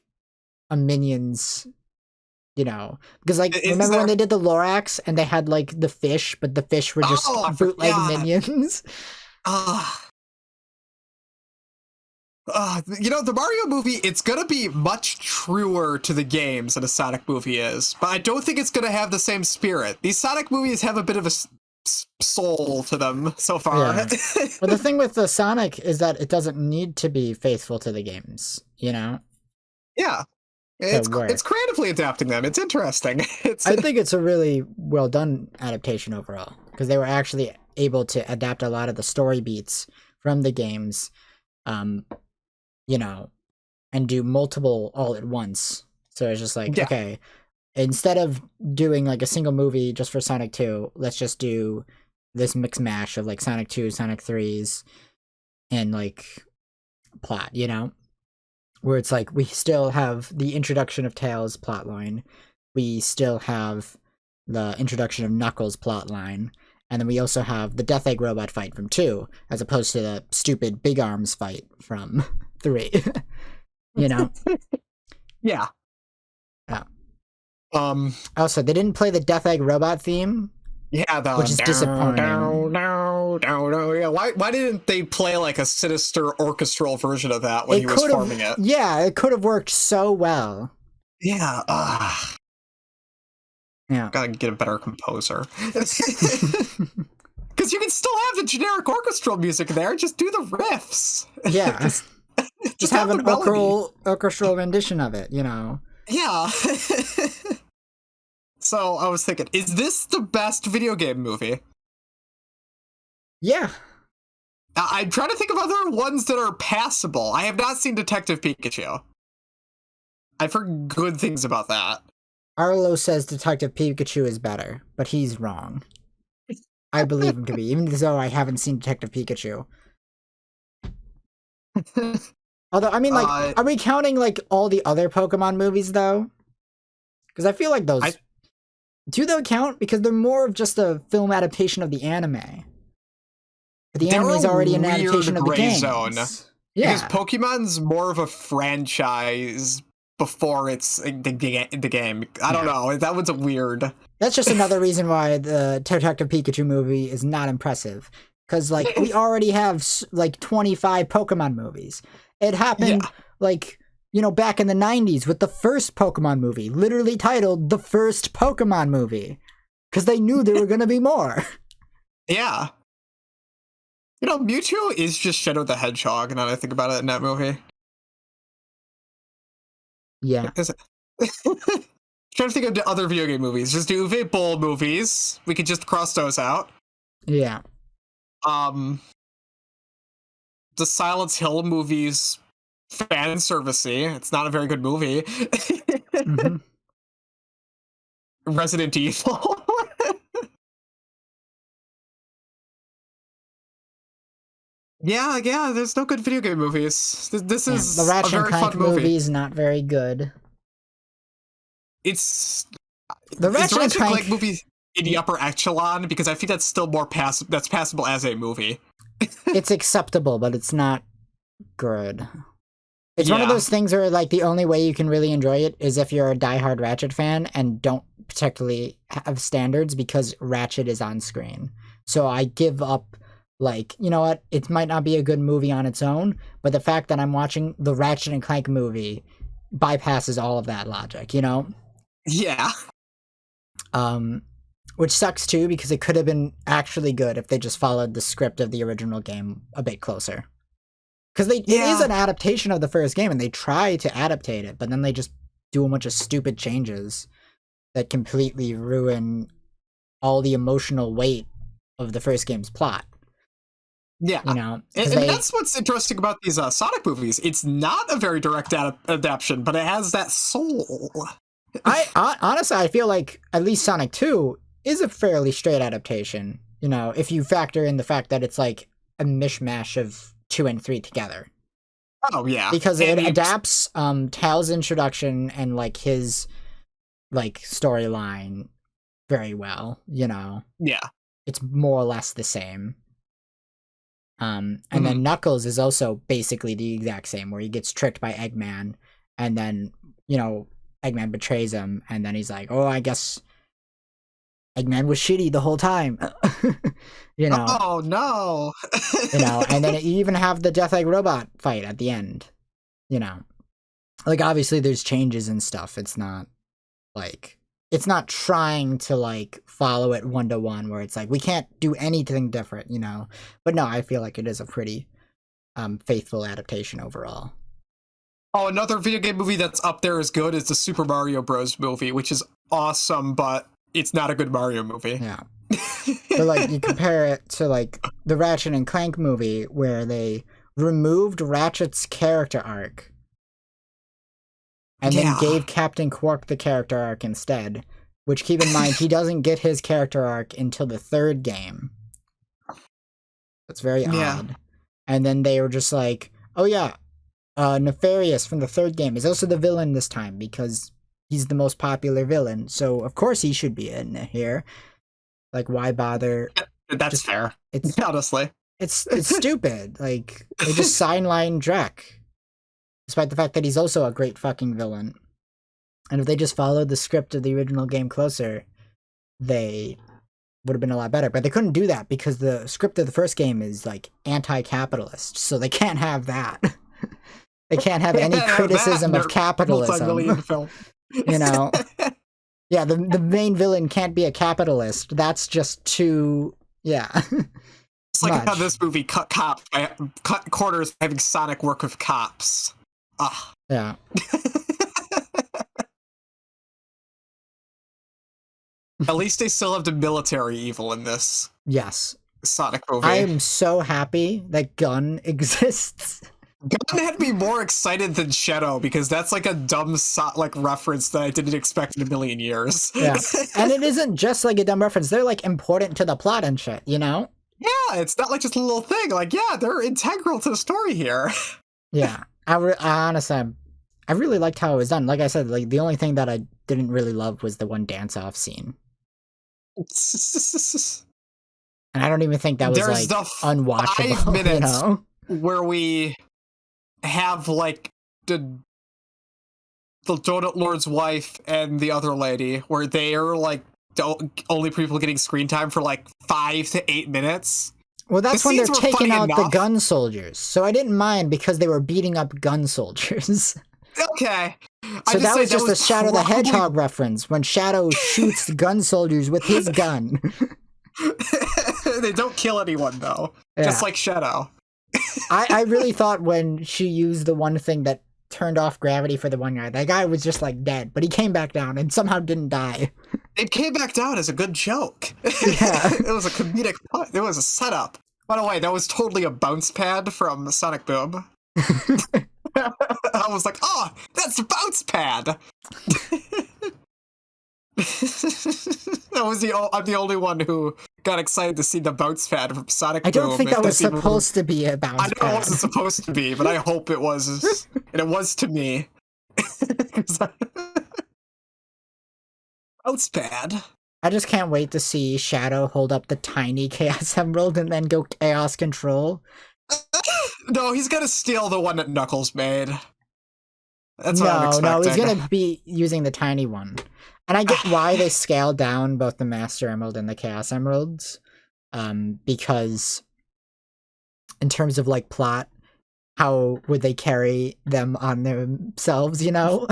a minions. You know, because like remember when they did the Lorax and they had like the fish, but the fish were just bootleg minions. You know, the Mario movie, it's gonna be much truer to the games than a Sonic movie is, but I don't think it's gonna have the same spirit. These Sonic movies have a bit of a soul to them so far. Yeah. Well, the thing with the Sonic is that it doesn't need to be faithful to the games, you know? Yeah. It's creatively adapting them. It's interesting. I think it's a really well done adaptation overall, because they were actually able to adapt a lot of the story beats from the games, you know, and do multiple all at once. So it's just like, okay, instead of doing like a single movie just for Sonic 2, let's just do this mix mash of like Sonic 2, Sonic 3s, and like plot, you know? Where it's like, we still have the introduction of Tails plotline, we still have the introduction of Knuckles plotline, and then we also have the Death Egg robot fight from 2, as opposed to the stupid Big Arms fight from 3. You know? Yeah. Yeah. Also, they didn't play the Death Egg robot theme. Yeah, which is disappointing. Yeah, why didn't they play like a sinister orchestral version of that when he was forming it? Yeah, it could have worked so well. Yeah. Yeah. Gotta get a better composer. Because you can still have the generic orchestral music there. Just do the riffs. Yeah. just have an orchestral rendition of it, you know? Yeah. So I was thinking, is this the best video game movie? Yeah. I'm trying to think of other ones that are passable. I have not seen Detective Pikachu. I've heard good things about that. Arlo says Detective Pikachu is better, but he's wrong. I believe him to be, even though I haven't seen Detective Pikachu. Although, I mean, like, are we counting, like, all the other Pokemon movies, though? Because I feel like those... Do they count? Because they're more of just a film adaptation of the anime. But the anime is already an adaptation of the games. Zone. Yeah. Because Pokemon's more of a franchise before it's the game. I don't know. That one's a weird... That's just another reason why the Detective Pikachu movie is not impressive. Because, like, we already have, like, 25 Pokemon movies. It happened, like... You know, back in the 90s with the first Pokemon movie, literally titled The First Pokemon Movie. Because they knew there were going to be more. Yeah. You know, Mewtwo is just Shadow the Hedgehog, now that I think about it in that movie. Yeah. Is it? Trying to think of the other video game movies. Just do Uwe Boll movies. We could just cross those out. Yeah. The Silent Hill movies... fan servicey. It's not a very good movie. Mm-hmm. Resident Evil. yeah, there's no good video game movies. This is the Ratchet a very and Clank fun movie. movie is not very good. It's the Ratchet and Clank movie in the upper echelon, because I think that's still more that's passable as a movie. it's acceptable, but it's not good. It's one of Yeah. those things where like the only way you can really enjoy it is if you're a diehard Ratchet fan and don't particularly have standards because Ratchet is on screen. So I give up, like, you know what, it might not be a good movie on its own, but the fact that I'm watching the Ratchet and Clank movie bypasses all of that logic, you know? Yeah. Which sucks too because it could have been actually good if they just followed the script of the original game a bit closer. Because it is an adaptation of the first game, and they try to adaptate it, but then they just do a bunch of stupid changes that completely ruin all the emotional weight of the first game's plot. Yeah. You know, And that's what's interesting about these Sonic movies. It's not a very direct adaptation, but it has that soul. Honestly, I feel like at least Sonic 2 is a fairly straight adaptation. You know, if you factor in the fact that it's like a mishmash of 2 and 3 together. Oh yeah, because it adapts Tails' introduction and like his like storyline very well. You know, yeah, it's more or less the same. And then Knuckles is also basically the exact same, where he gets tricked by Eggman, and then Eggman betrays him, and then he's like, "Oh, I guess Eggman was shitty the whole time." You know. Oh no. And then you even have the Death Egg robot fight at the end. You know, like obviously there's changes and stuff. It's not trying to like follow it 1-to-1 where it's like we can't do anything different, you know. But no, I feel like it is a pretty faithful adaptation overall. Oh, another video game movie that's up there as good is the Super Mario Bros. Movie, which is awesome, but it's not a good Mario movie. Yeah. But like you compare it to like the Ratchet and Clank movie where they removed Ratchet's character arc and then gave Captain Quark the character arc instead, which keep in mind he doesn't get his character arc until the third game. That's very odd. And then they were just like, oh yeah, Nefarious from the third game is also the villain this time because he's the most popular villain, so of course he should be in here. Like, why bother? That's fair. It's honestly, it's stupid. Like, they just sideline Drek, despite the fact that he's also a great fucking villain. And if they just followed the script of the original game closer, they would have been a lot better. But they couldn't do that because the script of the first game is like anti-capitalist, so they can't have that. They can't have any criticism of capitalism. Film. You know. Yeah, the main villain can't be a capitalist. That's just too, yeah. It's like how this movie cut corners by having Sonic work with cops. Ugh. Yeah. At least they still have the military evil in this. Yes. Sonic movie. I am so happy that Gun exists. Gun had me more excited than Shadow because that's like a dumb reference that I didn't expect in a million years. Yeah, and it isn't just like a dumb reference. They're like important to the plot and shit, you know? Yeah, it's not like just a little thing. Like, yeah, they're integral to the story here. Yeah, I honestly, I really liked how it was done. Like I said, like the only thing that I didn't really love was the one dance-off scene. And I don't even think that was There's like the unwatchable. 5 minutes you know? where we have like the Donut Lord's wife and the other lady, where they are like the only people getting screen time for like 5 to 8 minutes. Well, that's when they're taking out the gun soldiers. So I didn't mind because they were beating up gun soldiers. Okay. So that was just a Shadow the Hedgehog reference when Shadow shoots the gun soldiers with his gun. They don't kill anyone though, just like Shadow. I really thought when she used the one thing that turned off gravity for the one guy, that guy was just like dead, but he came back down and somehow didn't die. It came back down as a good joke. Yeah. It was a comedic pun. It was a setup. By the way, that was totally a bounce pad from Sonic Boom. I was like, oh, that's a bounce pad. I'm the only one who got excited to see the bounce pad from Sonic Boom. I don't think that was supposed to be a bounce pad. I know it wasn't supposed to be, but I hope it was. And it was to me. Bounce pad. I just can't wait to see Shadow hold up the tiny Chaos Emerald and then go Chaos Control. No, he's gonna steal the one that Knuckles made. That's what I'm No, he's expecting. gonna be using the tiny one. And I get why they scaled down both the Master Emerald and the Chaos Emeralds. Because in terms of like plot, how would they carry them on themselves, you know?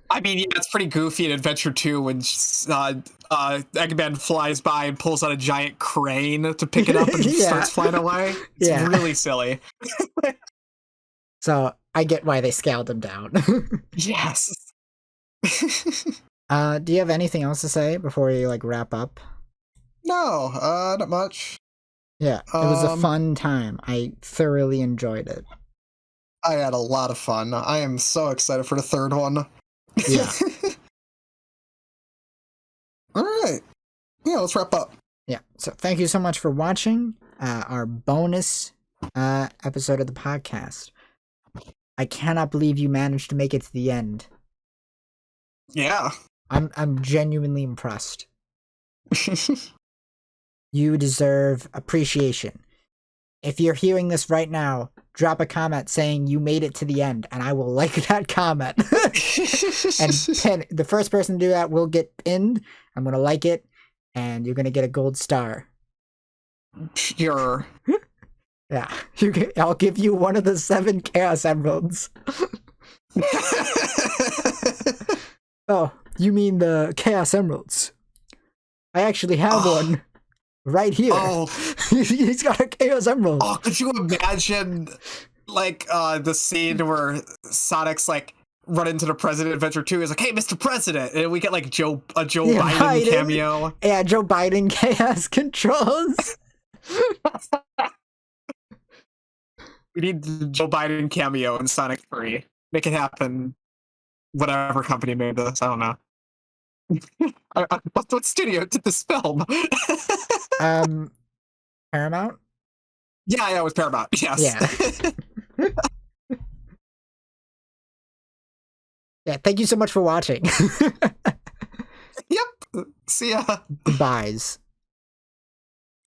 I mean, yeah, it's pretty goofy in Adventure 2 when Eggman flies by and pulls out a giant crane to pick it up and Yeah. starts flying away. It's Yeah. really silly. So I get why they scaled them down. Yes. Do you have anything else to say before you like wrap up? No, not much. Yeah, it was a fun time. I thoroughly enjoyed it. I had a lot of fun. I am so excited for the third one. Yeah. All right. Yeah, let's wrap up. Yeah. So thank you so much for watching our bonus episode of the podcast. I cannot believe you managed to make it to the end. Yeah. I'm genuinely impressed. You deserve appreciation. If you're hearing this right now, drop a comment saying you made it to the end, and I will like that comment. And the first person to do that will get pinned. I'm gonna like it, and you're gonna get a gold star. Sure. Yeah, I'll give you one of the 7 Chaos Emeralds. Oh, you mean the Chaos Emeralds? I actually have one right here. Oh. He's got a Chaos Emerald. Oh, could you imagine, like, the scene where Sonic's like run into the president Adventure 2 is like, hey, Mr. President, and we get like Joe Biden cameo. Yeah, Joe Biden Chaos Controls. We need the Joe Biden cameo in Sonic 3. Make it happen. Whatever company made this, I don't know. What studio did this film? Paramount? Yeah, it was Paramount. Yes. Yeah. Yeah, thank you so much for watching. Yep. See ya. Goodbyes.